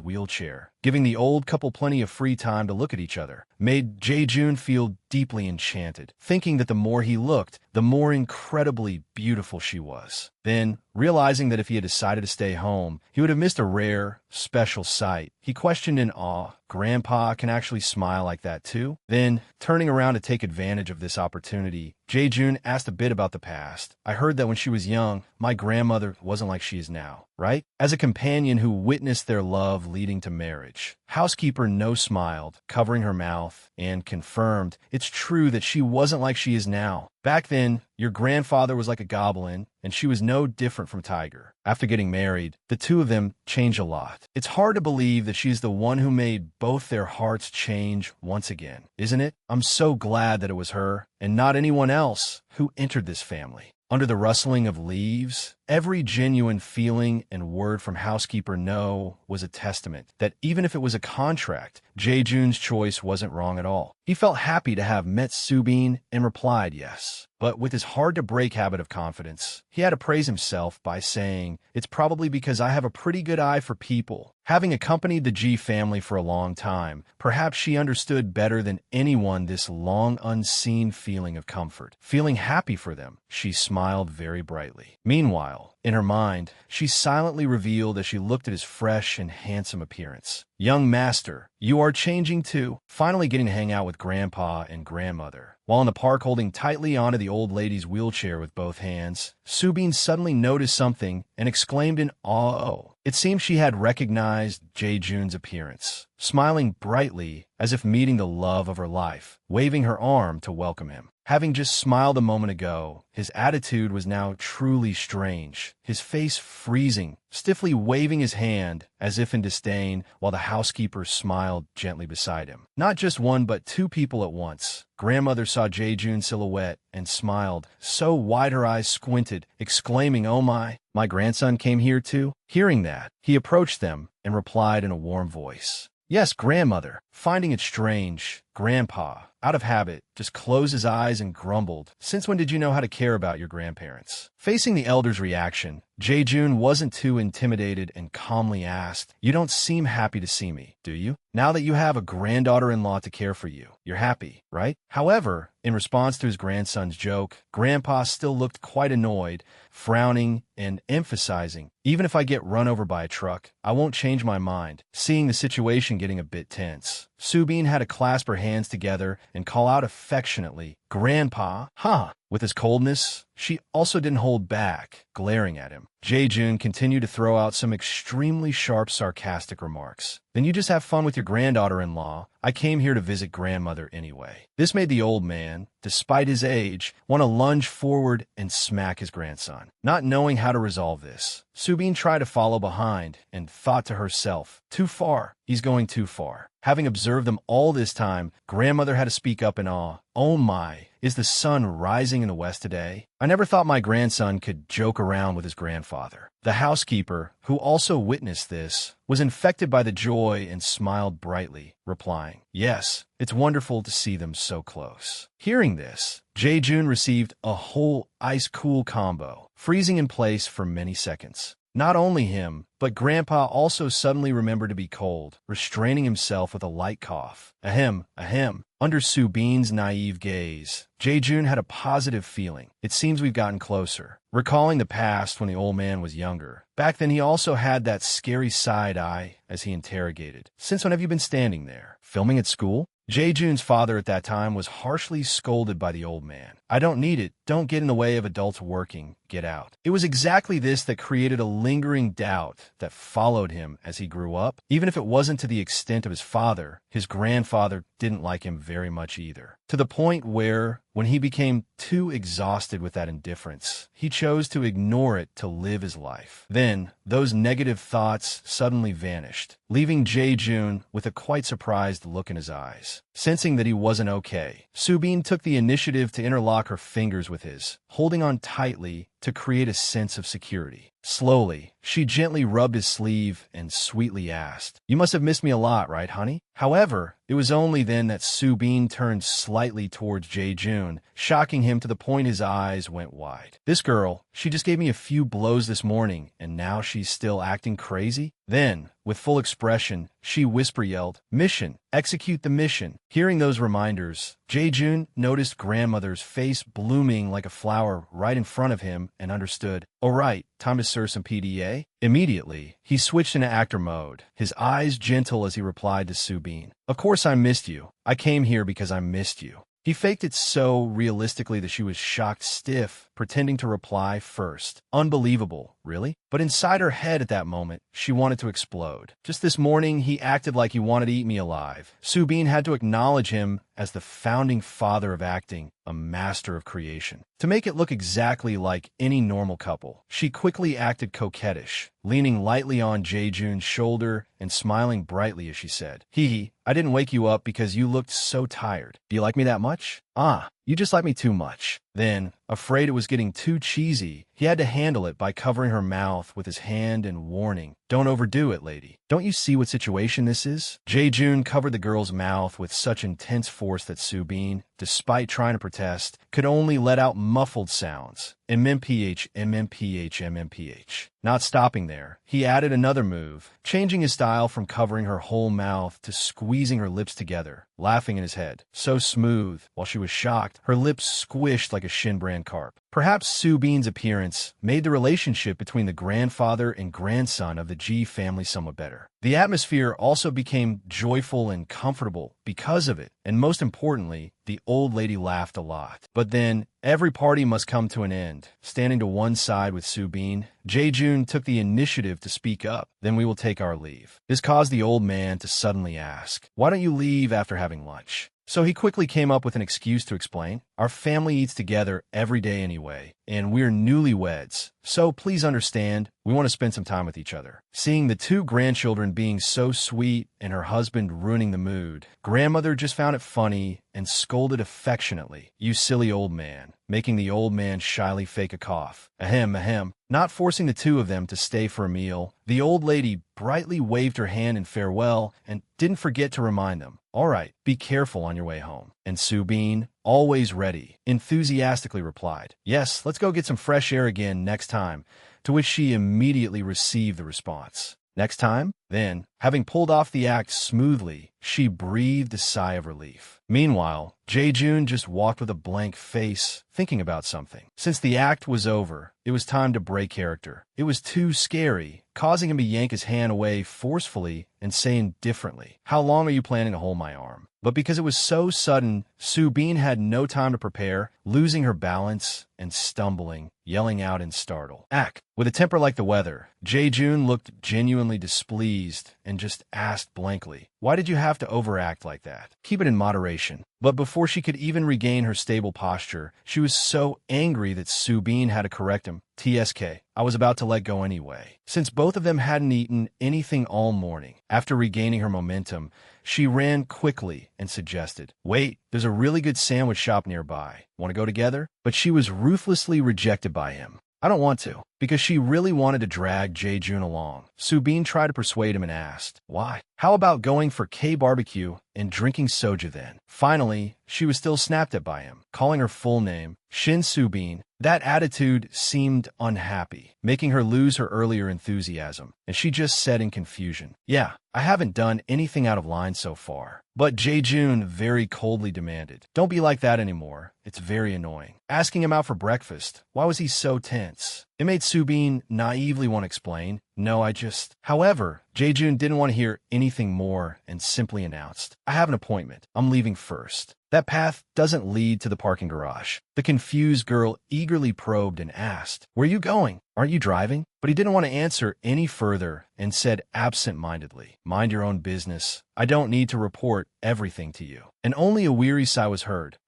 wheelchair, giving the old couple plenty of free time to look at each other, made Jae-jun feel deeply enchanted, thinking that the more he looked, the more incredibly beautiful she was. Then, realizing that if he had decided to stay home, he would have missed a rare, special sight, he questioned in awe, Grandpa can actually smile like that too? Then, turning around to take advantage of this opportunity, Jae-jun asked a bit about the past. I heard that when she was young, my grandmother wasn't like she is now, right? As a companion who witnessed their love leading to marriage, housekeeper No smiled, covering her mouth, and confirmed it's true that she wasn't like she is now. Back then, your grandfather was like a goblin, and she was no different from Tiger. After getting married, the two of them changed a lot. It's hard to believe that she's the one who made both their hearts change once again, isn't it? I'm so glad that it was her, and not anyone else, who entered this family. Under the rustling of leaves, every genuine feeling and word from housekeeper No was a testament that even if it was a contract, Jae-jun's choice wasn't wrong at all. He felt happy to have met Subin and replied yes. But with his hard-to-break habit of confidence, he had to praise himself by saying, It's probably because I have a pretty good eye for people. Having accompanied the G family for a long time, perhaps she understood better than anyone this long unseen feeling of comfort. Feeling happy for them, she smiled very brightly. Meanwhile, in her mind, she silently revealed as she looked at his fresh and handsome appearance. Young master, you are changing too. Finally getting to hang out with Grandpa and Grandmother. While in the park holding tightly onto the old lady's wheelchair with both hands, Subin suddenly noticed something and exclaimed in awe. Oh. It seemed she had recognized Jae-jun's appearance, smiling brightly as if meeting the love of her life, waving her arm to welcome him. Having just smiled a moment ago, his attitude was now truly strange, his face freezing, stiffly waving his hand as if in disdain, while the housekeeper smiled gently beside him. Not just one but two people at once. Grandmother saw Jae-jun's silhouette and smiled, so wide her eyes squinted, exclaiming, Oh my grandson came here too? Hearing that, he approached them and replied in a warm voice, Yes, grandmother. Finding it strange, Grandpa, out of habit, just closed his eyes and grumbled, Since when did you know how to care about your grandparents? Facing the elder's reaction, Jae-jun wasn't too intimidated and calmly asked, You don't seem happy to see me, do you? Now that you have a granddaughter-in-law to care for you, you're happy, right? However, in response to his grandson's joke, Grandpa still looked quite annoyed, frowning and emphasizing, Even if I get run over by a truck, I won't change my mind, seeing the situation getting a bit tense. Subin had to clasp her hands together and call out affectionately, "Grandpa, huh?" With his coldness, she also didn't hold back, glaring at him. Jae-jun continued to throw out some extremely sharp, sarcastic remarks. "Then you just have fun with your granddaughter-in-law. I came here to visit grandmother anyway." This made the old man, despite his age, want to lunge forward and smack his grandson. Not knowing how to resolve this, Subin tried to follow behind and thought to herself, "Too far. He's going too far." Having observed them all this time, grandmother had to speak up in awe. "Oh my, is the sun rising in the west today? I never thought my grandson could joke around with his grandfather." The housekeeper, who also witnessed this, was infected by the joy and smiled brightly, replying, "Yes, it's wonderful to see them so close." Hearing this, Jae-jun received a whole ice-cool combo, freezing in place for many seconds. Not only him, but Grandpa also suddenly remembered to be cold, restraining himself with a light cough. Ahem, ahem. Under Subin's naive gaze, Jae-jun had a positive feeling. It seems we've gotten closer. Recalling the past when the old man was younger, back then he also had that scary side eye as he interrogated. "Since when have you been standing there? Filming at school?" Jae-jun's father at that time was harshly scolded by the old man. "I don't need it. Don't get in the way of adults working. Get out." It was exactly this that created a lingering doubt that followed him as he grew up. Even if it wasn't to the extent of his father, his grandfather didn't like him very much either. To the point where, when he became too exhausted with that indifference, he chose to ignore it to live his life. Then, those negative thoughts suddenly vanished, leaving Jae-jun with a quite surprised look in his eyes. Sensing that he wasn't okay, Subin took the initiative to interlock her fingers with his, holding on tightly to create a sense of security. Slowly, she gently rubbed his sleeve and sweetly asked, "You must have missed me a lot, right, honey?" However, it was only then that Subin turned slightly towards Jae-jun, shocking him to the point his eyes went wide. "This girl, she just gave me a few blows this morning, and now she's still acting crazy?" Then, with full expression, she whisper-yelled, "Mission! Execute the mission!" Hearing those reminders, Jae-jun noticed grandmother's face blooming like a flower right in front of him and understood, "All right, time to serve some PDA." Immediately, he switched into actor mode, his eyes gentle as he replied to Subin, "Of course I missed you. I came here because I missed you." He faked it so realistically that she was shocked stiff, pretending to reply first. Unbelievable, really? But inside her head at that moment, she wanted to explode. "Just this morning, he acted like he wanted to eat me alive." Subin had to acknowledge him as the founding father of acting, a master of creation. To make it look exactly like any normal couple, she quickly acted coquettish, leaning lightly on Jae-jun's shoulder and smiling brightly as she said, "Hee, I didn't wake you up because you looked so tired. Do you like me that much?" "Ah, you just like me too much." Then, afraid it was getting too cheesy, he had to handle it by covering her mouth with his hand and warning, "Don't overdo it, lady. Don't you see what situation this is?" Jae-jun covered the girl's mouth with such intense force that Subin, despite trying to protest, could only let out muffled sounds. MMPH, MMPH, MMPH. Not stopping there, he added another move, changing his style from covering her whole mouth to squeezing her lips together, laughing in his head. So smooth, while she was shocked, her lips squished like a Shinbran carp. Perhaps Subin's appearance made the relationship between the grandfather and grandson of the G family somewhat better. The atmosphere also became joyful and comfortable because of it, and most importantly, the old lady laughed a lot. But then, every party must come to an end. Standing to one side with Subin, Jae-jun took the initiative to speak up. "Then we will take our leave." This caused the old man to suddenly ask, "Why don't you leave after having lunch?" So he quickly came up with an excuse to explain, "Our family eats together every day anyway, and we're newlyweds, so please understand, we want to spend some time with each other." Seeing the two grandchildren being so sweet and her husband ruining the mood, grandmother just found it funny and scolded affectionately, "You silly old man," making the old man shyly fake a cough. Ahem, ahem. Not forcing the two of them to stay for a meal, the old lady brightly waved her hand in farewell and didn't forget to remind them, "All right, be careful on your way home." And Subin, always ready, enthusiastically replied, "Yes, let's go get some fresh air again next time," to which she immediately received the response, "Next time?" Then, having pulled off the act smoothly, she breathed a sigh of relief. Meanwhile, Jae-joon just walked with a blank face, thinking about something. Since the act was over, it was time to break character. It was too scary, causing him to yank his hand away forcefully and say indifferently, "How long are you planning to hold my arm?" But because it was so sudden, Soo-bin had no time to prepare, losing her balance and stumbling, yelling out in startle. With a temper like the weather, Jae-joon looked genuinely displeased and just asked blankly, "Why did you have to overact like that? Keep it in moderation." But before she could even regain her stable posture, she was so angry that Soo-bin had to correct him. "TSK, I was about to let go anyway." Since both of them hadn't eaten anything all morning, after regaining her momentum, she ran quickly and suggested, "Wait, there's a really good sandwich shop nearby. Want to go together?" But she was ruthlessly rejected by him. "I don't want to," because she really wanted to drag Jae-joon along. Soo-bin tried to persuade him and asked, "Why? How about going for K-barbecue and drinking soju then?" Finally, she was still snapped at by him, calling her full name, Shin Soo-bin. That attitude seemed unhappy, making her lose her earlier enthusiasm, and she just said in confusion, "Yeah, I haven't done anything out of line so far." But Jae-joon very coldly demanded, "Don't be like that anymore. It's very annoying." Asking him out for breakfast, why was he so tense? It made Soo-bin naively want to explain, "No, I just..." However, Jae-joon didn't want to hear anything more and simply announced, "I have an appointment. I'm leaving first." That path doesn't lead to the parking garage. The confused girl eagerly probed and asked, "Where are you going? Aren't you driving?" But he didn't want to answer any further and said absent-mindedly, "Mind your own business. I don't need to report everything to you." And only a weary sigh was heard.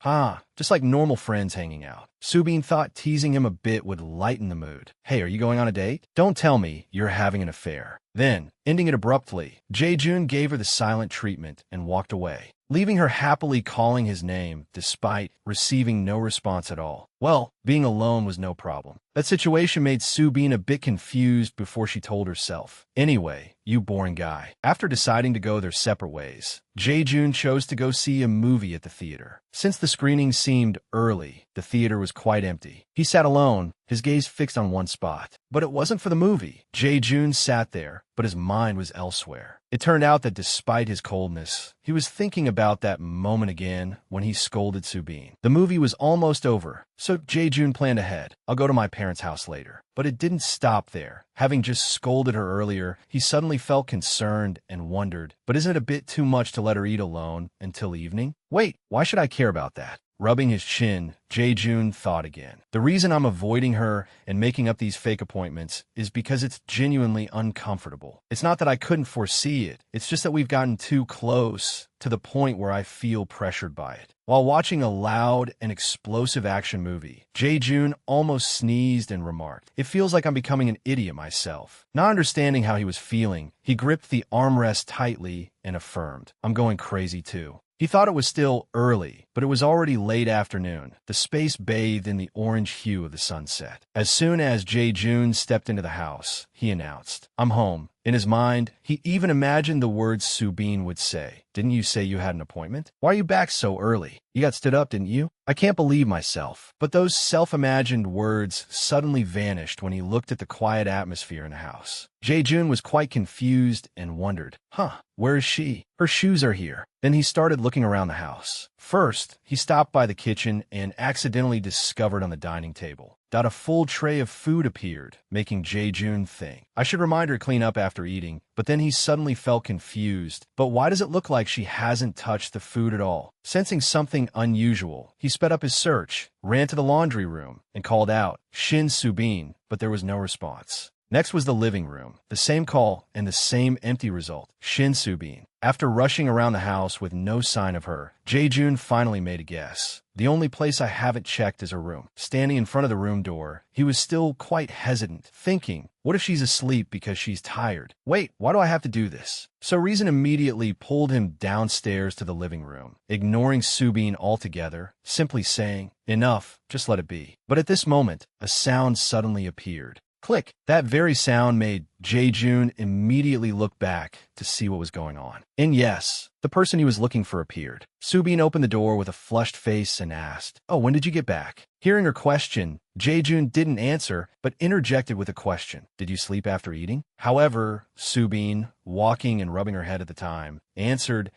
Just like normal friends hanging out. Soo-bin thought teasing him a bit would lighten the mood. "Hey, are you going on a date? Don't tell me you're having an affair." Then, ending it abruptly, Jae-joon gave her the silent treatment and walked away, leaving her happily calling his name despite receiving no response at all. Well, being alone was no problem. That situation made Soo-bin a bit confused before she told herself, "Anyway, you boring guy." After deciding to go their separate ways, Jae-joon chose to go see a movie at the theater. Since the screening seemed early, the theater was quite empty. He sat alone, his gaze fixed on one spot. But it wasn't for the movie. Jae-joon sat there, but his mind was elsewhere. It turned out that despite his coldness, he was thinking about that moment again when he scolded Soo-bin. The movie was almost over, so Jae-joon planned ahead. "I'll go to my parents' house later." But it didn't stop there. Having just scolded her earlier, he suddenly felt concerned and wondered, but isn't it a bit too much to let her eat alone until evening? Wait, why should I care about that? Rubbing his chin, Jae-joon thought again. The reason I'm avoiding her and making up these fake appointments is because it's genuinely uncomfortable. It's not that I couldn't foresee it. It's just that we've gotten too close to the point where I feel pressured by it. While watching a loud and explosive action movie, Jae-joon almost sneezed and remarked, "It feels like I'm becoming an idiot myself." Not understanding how he was feeling, he gripped the armrest tightly and affirmed, "I'm going crazy too." He thought it was still early, but it was already late afternoon, the space bathed in the orange hue of the sunset. As soon as Jae-joon stepped into the house, he announced, "I'm home." In his mind, he even imagined the words Soo-bin would say. "Didn't you say you had an appointment? Why are you back so early? You got stood up, didn't you?" I can't believe myself. But those self-imagined words suddenly vanished when he looked at the quiet atmosphere in the house. Jae-joon was quite confused and wondered, where is she? Her shoes are here. Then he started looking around the house. First, he stopped by the kitchen and accidentally discovered on the dining table that a full tray of food appeared, making Jae-joon think, "I should remind her to clean up after eating." But then he suddenly felt confused. But why does it look like she hasn't touched the food at all? Sensing something unusual, he sped up his search, ran to the laundry room, and called out, "Shin Soo-bin," but there was no response. Next was the living room. The same call and the same empty result, Shin Soo-bin. After rushing around the house with no sign of her, Jae-joon finally made a guess. "The only place I haven't checked is her room." Standing in front of the room door, he was still quite hesitant, thinking, what if she's asleep because she's tired? Wait, why do I have to do this? So reason immediately pulled him downstairs to the living room, ignoring Soo-bin altogether, simply saying, "Enough, just let it be." But at this moment, a sound suddenly appeared. Click! That very sound made Jae-jun immediately looked back to see what was going on. And yes, the person he was looking for appeared. Subin opened the door with a flushed face and asked, "Oh, when did you get back?" Hearing her question, Jae-jun didn't answer, but interjected with a question. "Did you sleep after eating?" However, Subin, walking and rubbing her head at the time, answered,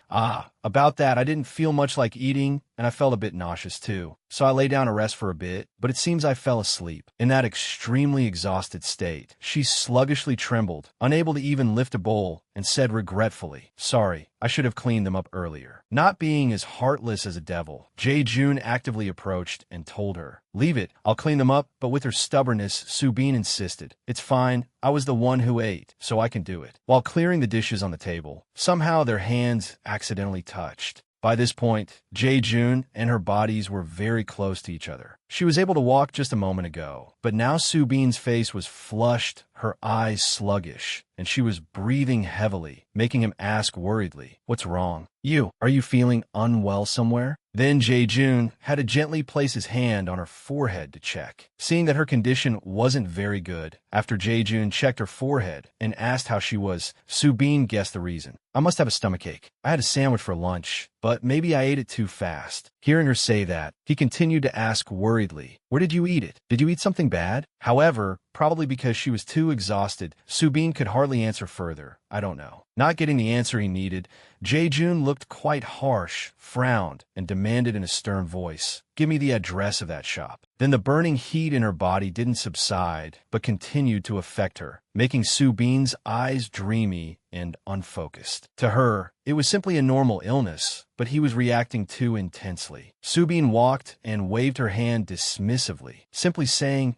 about that, I didn't feel much like eating, and I felt a bit nauseous too. So I lay down to rest for a bit, but it seems I fell asleep. In that extremely exhausted state, she sluggishly trembled, unable to even lift a bowl, and said regretfully, "Sorry, I should have cleaned them up earlier." Not being as heartless as a devil, Jae-jun actively approached and told her, "Leave it, I'll clean them up," but with her stubbornness, Subin insisted, "It's fine, I was the one who ate, so I can do it." While clearing the dishes on the table, somehow their hands accidentally touched. By this point, Jae-jun and her bodies were very close to each other. She was able to walk just a moment ago, but now Subin's face was flushed, her eyes sluggish, and she was breathing heavily, making him ask worriedly, "What's wrong? Are you feeling unwell somewhere?" Then Jae-jun had to gently place his hand on her forehead to check. Seeing that her condition wasn't very good, after Jae-jun checked her forehead and asked how she was, Subin guessed the reason. "I must have a stomachache. I had a sandwich for lunch, but maybe I ate it too fast." Hearing her say that, he continued to ask worriedly, "Where did you eat it? Did you eat something bad?" However, probably because she was too exhausted, Subin could hardly answer further. "I don't know." Not getting the answer he needed, Jae-jun looked quite harsh, frowned, and demanded in a stern voice, "Give me the address of that shop." Then the burning heat in her body didn't subside, but continued to affect her, making Subin's eyes dreamy and unfocused. To her, it was simply a normal illness, but he was reacting too intensely. Subin walked and waved her hand dismissively, simply saying,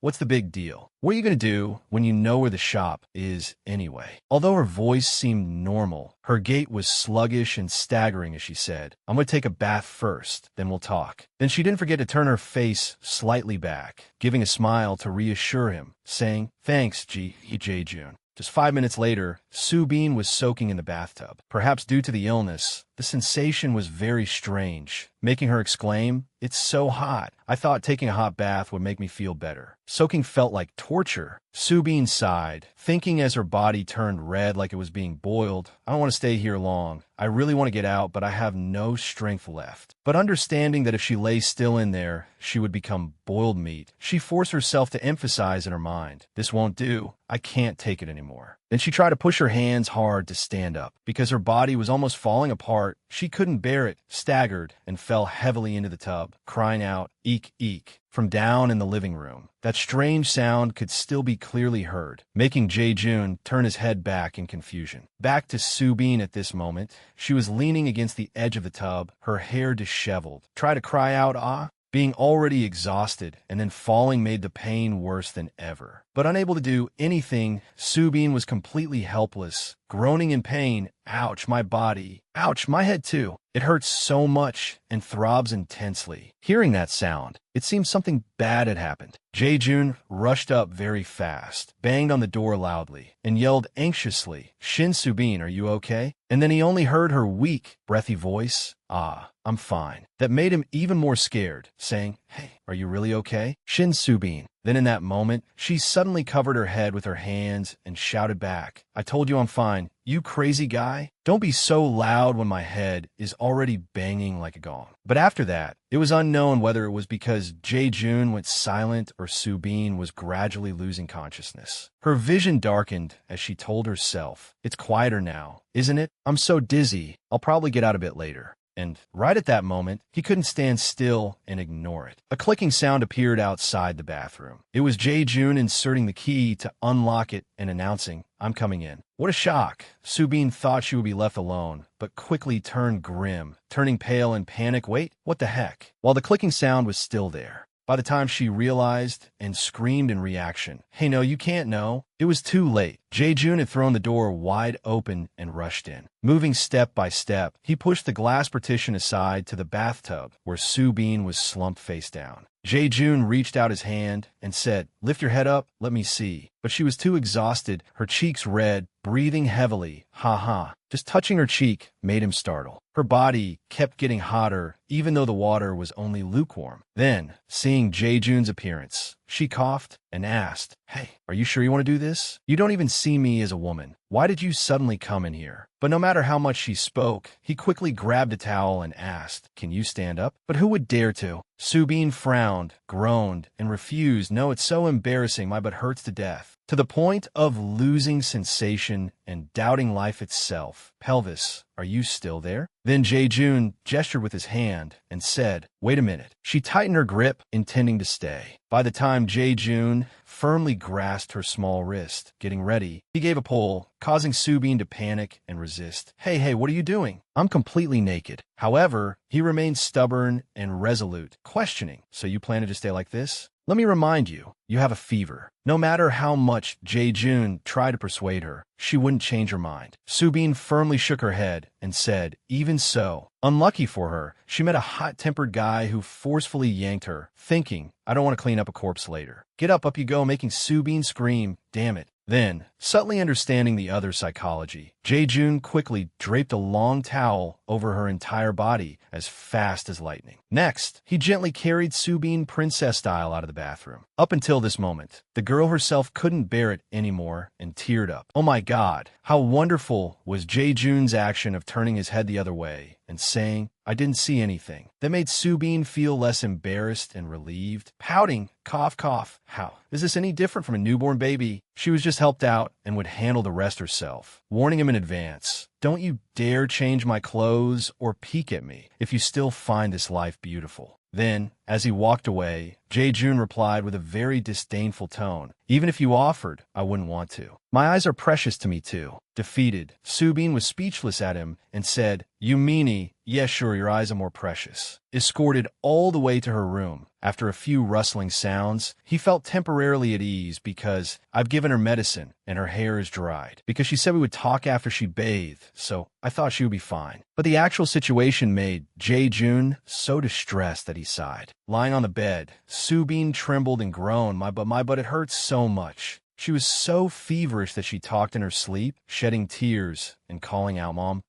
"What's the big deal? What are you going to do when you know where the shop is anyway?" Although her voice seemed normal, her gait was sluggish and staggering as she said, "I'm going to take a bath first, then we'll talk." Then she didn't forget to turn her face slightly back, giving a smile to reassure him, saying, "Thanks, Jae-jun." Just 5 minutes later, Subin was soaking in the bathtub. Perhaps due to the illness, the sensation was very strange, making her exclaim, "It's so hot. I thought taking a hot bath would make me feel better." Soaking felt like torture. Subin sighed, thinking as her body turned red like it was being boiled, "I don't want to stay here long. I really want to get out, but I have no strength left." But understanding that if she lay still in there, she would become boiled meat, she forced herself to emphasize in her mind, "This won't do. I can't take it anymore." Then she tried to push her hands hard to stand up. Because her body was almost falling apart, she couldn't bear it, staggered, and fell heavily into the tub, crying out, "Eek, eek," from down in the living room. That strange sound could still be clearly heard, making Jae-jun turn his head back in confusion. Back to Subin at this moment, she was leaning against the edge of the tub, her hair disheveled. Try to cry out, being already exhausted, and then falling made the pain worse than ever. But unable to do anything, Subin was completely helpless, groaning in pain. "Ouch, my body. Ouch, my head too. It hurts so much and throbs intensely." Hearing that sound, it seemed something bad had happened. Jae-jun rushed up very fast, banged on the door loudly, and yelled anxiously, "Shin Subin, are you okay?" And then he only heard her weak, breathy voice, "I'm fine." That made him even more scared, saying, "Hey, are you really okay? Shin Subin." Then in that moment, she suddenly covered her head with her hands and shouted back, "I told you I'm fine. You crazy guy. Don't be so loud when my head is already banging like a gong." But after that, it was unknown whether it was because Jae-jun went silent or Subin was gradually losing consciousness. Her vision darkened as she told herself, "It's quieter now, isn't it? I'm so dizzy. I'll probably get out a bit later." And right at that moment, he couldn't stand still and ignore it. A clicking sound appeared outside the bathroom. It was Jae-jun inserting the key to unlock it and announcing, "I'm coming in." What a shock. Subin thought she would be left alone, but quickly turned grim, turning pale in panic. "Wait, what the heck?" While the clicking sound was still there. By the time she realized and screamed in reaction, "Hey, no, you can't know," it was too late. Jae-jun had thrown the door wide open and rushed in. Moving step by step, he pushed the glass partition aside to the bathtub where Subin was slumped face down. Jae-jun reached out his hand and said, "Lift your head up, let me see." But she was too exhausted, her cheeks red, breathing heavily. Ha ha. Just touching her cheek made him startle. Her body kept getting hotter, even though the water was only lukewarm. Then, seeing Jae-jun's appearance, she coughed and asked, "Hey, are you sure you want to do this? You don't even see me as a woman. Why did you suddenly come in here?" But no matter how much she spoke, he quickly grabbed a towel and asked, "Can you stand up?" But who would dare to? Subin frowned, groaned, and refused. "No, it's so embarrassing, my butt hurts to death." To the point of losing sensation and doubting life itself. "Pelvis, are you still there?" Then Jae-jun gestured with his hand and said, "Wait a minute." She tightened her grip, intending to stay. By the time Jae-jun firmly grasped her small wrist, getting ready, he gave a pull, causing Subin to panic and resist. Hey, what are you doing? I'm completely naked." However, he remained stubborn and resolute, questioning, "So you plan to just stay like this? Let me remind you, you have a fever." No matter how much Jae-jun tried to persuade her, she wouldn't change her mind. Subin firmly shook her head and said, "Even so." Unlucky for her, she met a hot-tempered guy who forcefully yanked her, thinking, "I don't want to clean up a corpse later." "Get up you go," making Subin scream, "Damn it." Then, subtly understanding the other's psychology, Jae-jun quickly draped a long towel over her entire body as fast as lightning. Next, he gently carried Subin princess style out of the bathroom. Up until this moment, the girl herself couldn't bear it anymore and teared up. Oh my god, how wonderful was Jae-jun's action of turning his head the other way and saying, "I didn't see anything." That made Subin feel less embarrassed and relieved. Pouting, cough. "How? Is this any different from a newborn baby?" She was just helped out and would handle the rest herself, warning him in advance, "Don't you dare change my clothes or peek at me if you still find this life beautiful." Then, as he walked away, Jae-jun replied with a very disdainful tone, "Even if you offered, I wouldn't want to. My eyes are precious to me too." Defeated, Subin was speechless at him and said, "You meanie, yeah sure, your eyes are more precious." Escorted all the way to her room. After a few rustling sounds, he felt temporarily at ease because I've given her medicine and her hair is dried. Because she said we would talk after she bathed, so I thought she would be fine. But the actual situation made Jae-jun so distressed that he sighed. Lying on the bed, Subin trembled and groaned, my butt, it hurts so much." She was so feverish that she talked in her sleep, shedding tears and calling out, "Mom."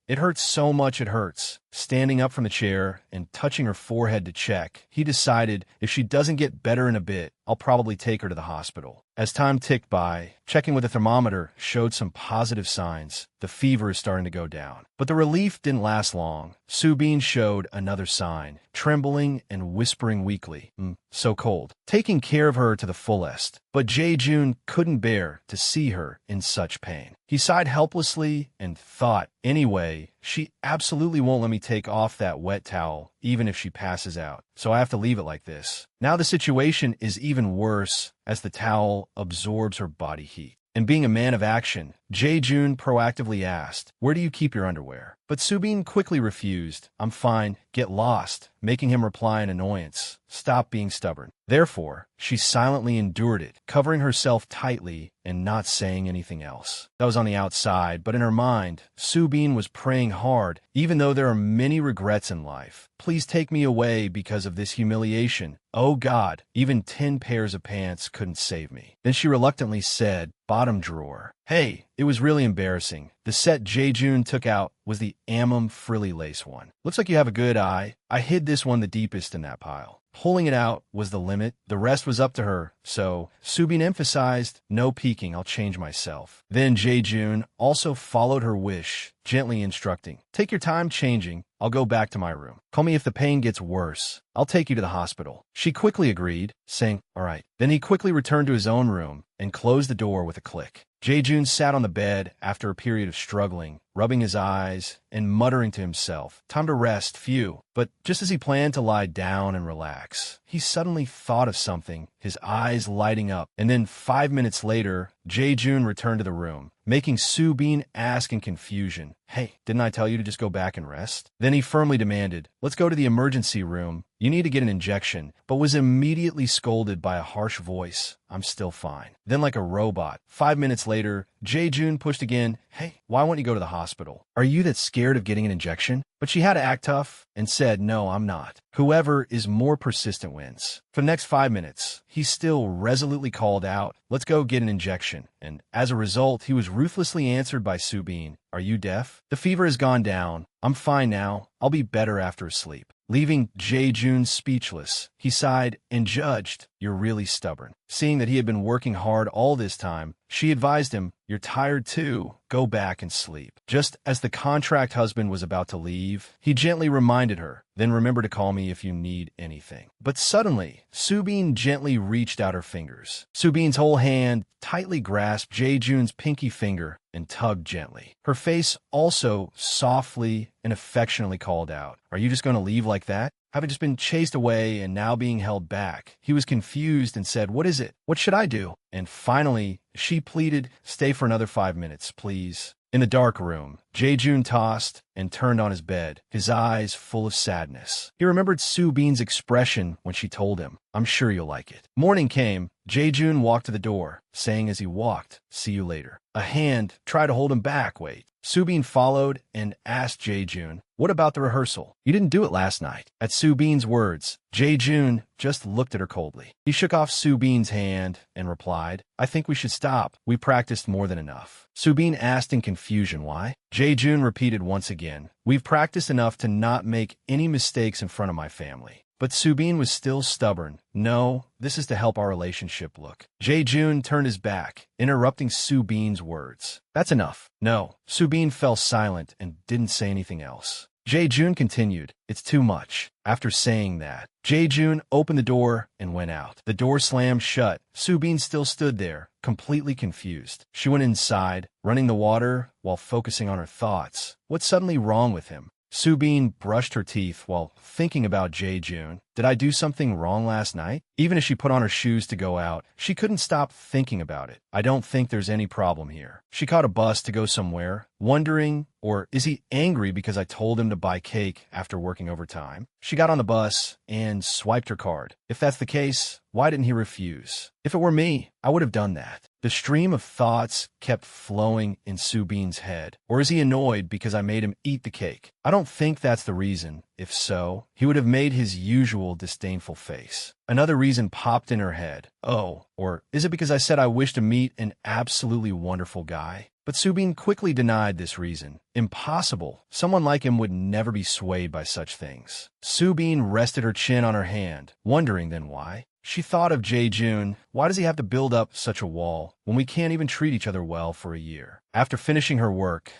"It hurts so much, it hurts." Standing up from the chair and touching her forehead to check, he decided if she doesn't get better in a bit, I'll probably take her to the hospital. As time ticked by, checking with the thermometer showed some positive signs. The fever is starting to go down. But the relief didn't last long. Subin showed another sign, trembling and whispering weakly, "So cold," taking care of her to the fullest. But Jae-jun couldn't bear to see her in such pain. He sighed helplessly and thought, "Anyway, she absolutely won't let me take off that wet towel, even if she passes out. So I have to leave it like this." Now the situation is even worse as the towel absorbs her body heat. And being a man of action, Jae-jun proactively asked, "Where do you keep your underwear?" But Subin quickly refused. "I'm fine, get lost," making him reply in annoyance, "Stop being stubborn." Therefore, she silently endured it, covering herself tightly and not saying anything else. That was on the outside, but in her mind, Subin was praying hard, even though there are many regrets in life. "Please take me away because of this humiliation. Oh God, even 10 pairs of pants couldn't save me." Then she reluctantly said, "Bottom drawer." Hey, it was really embarrassing. The set Jae-jun took out was the Amum frilly lace one. "Looks like you have a good eye. I hid this one the deepest in that pile." Pulling it out was the limit. The rest was up to her, so Subin emphasized, "No peeking, I'll change myself." Then Jae-jun also followed her wish, gently instructing, "Take your time changing. I'll go back to my room. Call me if the pain gets worse. I'll take you to the hospital." She quickly agreed, saying, "All right." Then he quickly returned to his own room and closed the door with a click. Jae-jun sat on the bed after a period of struggling, rubbing his eyes and muttering to himself, "Time to rest, phew." But just as he planned to lie down and relax, he suddenly thought of something, his eyes lighting up, and then 5 minutes later, Jae-jun returned to the room, making Subin ask in confusion, "Hey, didn't I tell you to just go back and rest?" Then he firmly demanded, "Let's go to the emergency room. You need to get an injection," but was immediately scolded by a harsh voice, "I'm still fine." Then like a robot, 5 minutes later, Jae-jun pushed again. Hey, why won't you go to the hospital? Are you that scared of getting an injection? But she had to act tough and said, no, I'm not. Whoever is more persistent wins. For the next 5 minutes, he still resolutely called out, let's go get an injection. And as a result, he was ruthlessly answered by Subin, are you deaf? The fever has gone down. I'm fine now. I'll be better after a sleep. Leaving Jae-jun speechless, he sighed and judged, you're really stubborn. Seeing that he had been working hard all this time, she advised him, you're tired too. Go back and sleep. Just as the contract husband was about to leave, he gently reminded her, then remember to call me if you need anything. But suddenly, Subin gently reached out her fingers. Subin's whole hand tightly grasped Jae-jun's pinky finger and tugged gently. Her face also softly and affectionately called out, are you just going to leave like that? Having just been chased away and now being held back, he was confused and said, what is it? What should I do? And finally, she pleaded, stay for another 5 minutes, please. In the dark room, Jae-jun tossed and turned on his bed, his eyes full of sadness. He remembered Subin's expression when she told him, I'm sure you'll like it. Morning came. Jae-jun walked to the door, saying as he walked, see you later. A hand tried to hold him back. Wait. Subin followed and asked Jae-jun, what about the rehearsal? You didn't do it last night. At Subin's words, Jae-jun just looked at her coldly. He shook off Subin's hand and replied, I think we should stop. We practiced more than enough. Subin asked in confusion why. Jae-jun repeated once again, we've practiced enough to not make any mistakes in front of my family. But Subin was still stubborn. No, this is to help our relationship look. Jae-jun turned his back, interrupting Subin's words. That's enough. No. Subin fell silent and didn't say anything else. Jae-jun continued, it's too much. After saying that, Jae-jun opened the door and went out. The door slammed shut. Subin still stood there, completely confused. She went inside, running the water while focusing on her thoughts. What's suddenly wrong with him? Subin brushed her teeth while thinking about Jae-jun. Did I do something wrong last night? Even as she put on her shoes to go out, she couldn't stop thinking about it. I don't think there's any problem here. She caught a bus to go somewhere, wondering, or is he angry because I told him to buy cake after working overtime? She got on the bus and swiped her card. If that's the case, why didn't he refuse? If it were me, I would have done that. The stream of thoughts kept flowing in Subin's head. Or is he annoyed because I made him eat the cake? I don't think that's the reason. If so, he would have made his usual disdainful face. Another reason popped in her head. Oh, or is it because I said I wish to meet an absolutely wonderful guy? But Subin quickly denied this reason. Impossible. Someone like him would never be swayed by such things. Subin rested her chin on her hand, wondering then why. She thought of Jae-jun. Why does he have to build up such a wall when we can't even treat each other well for a year? After finishing her work,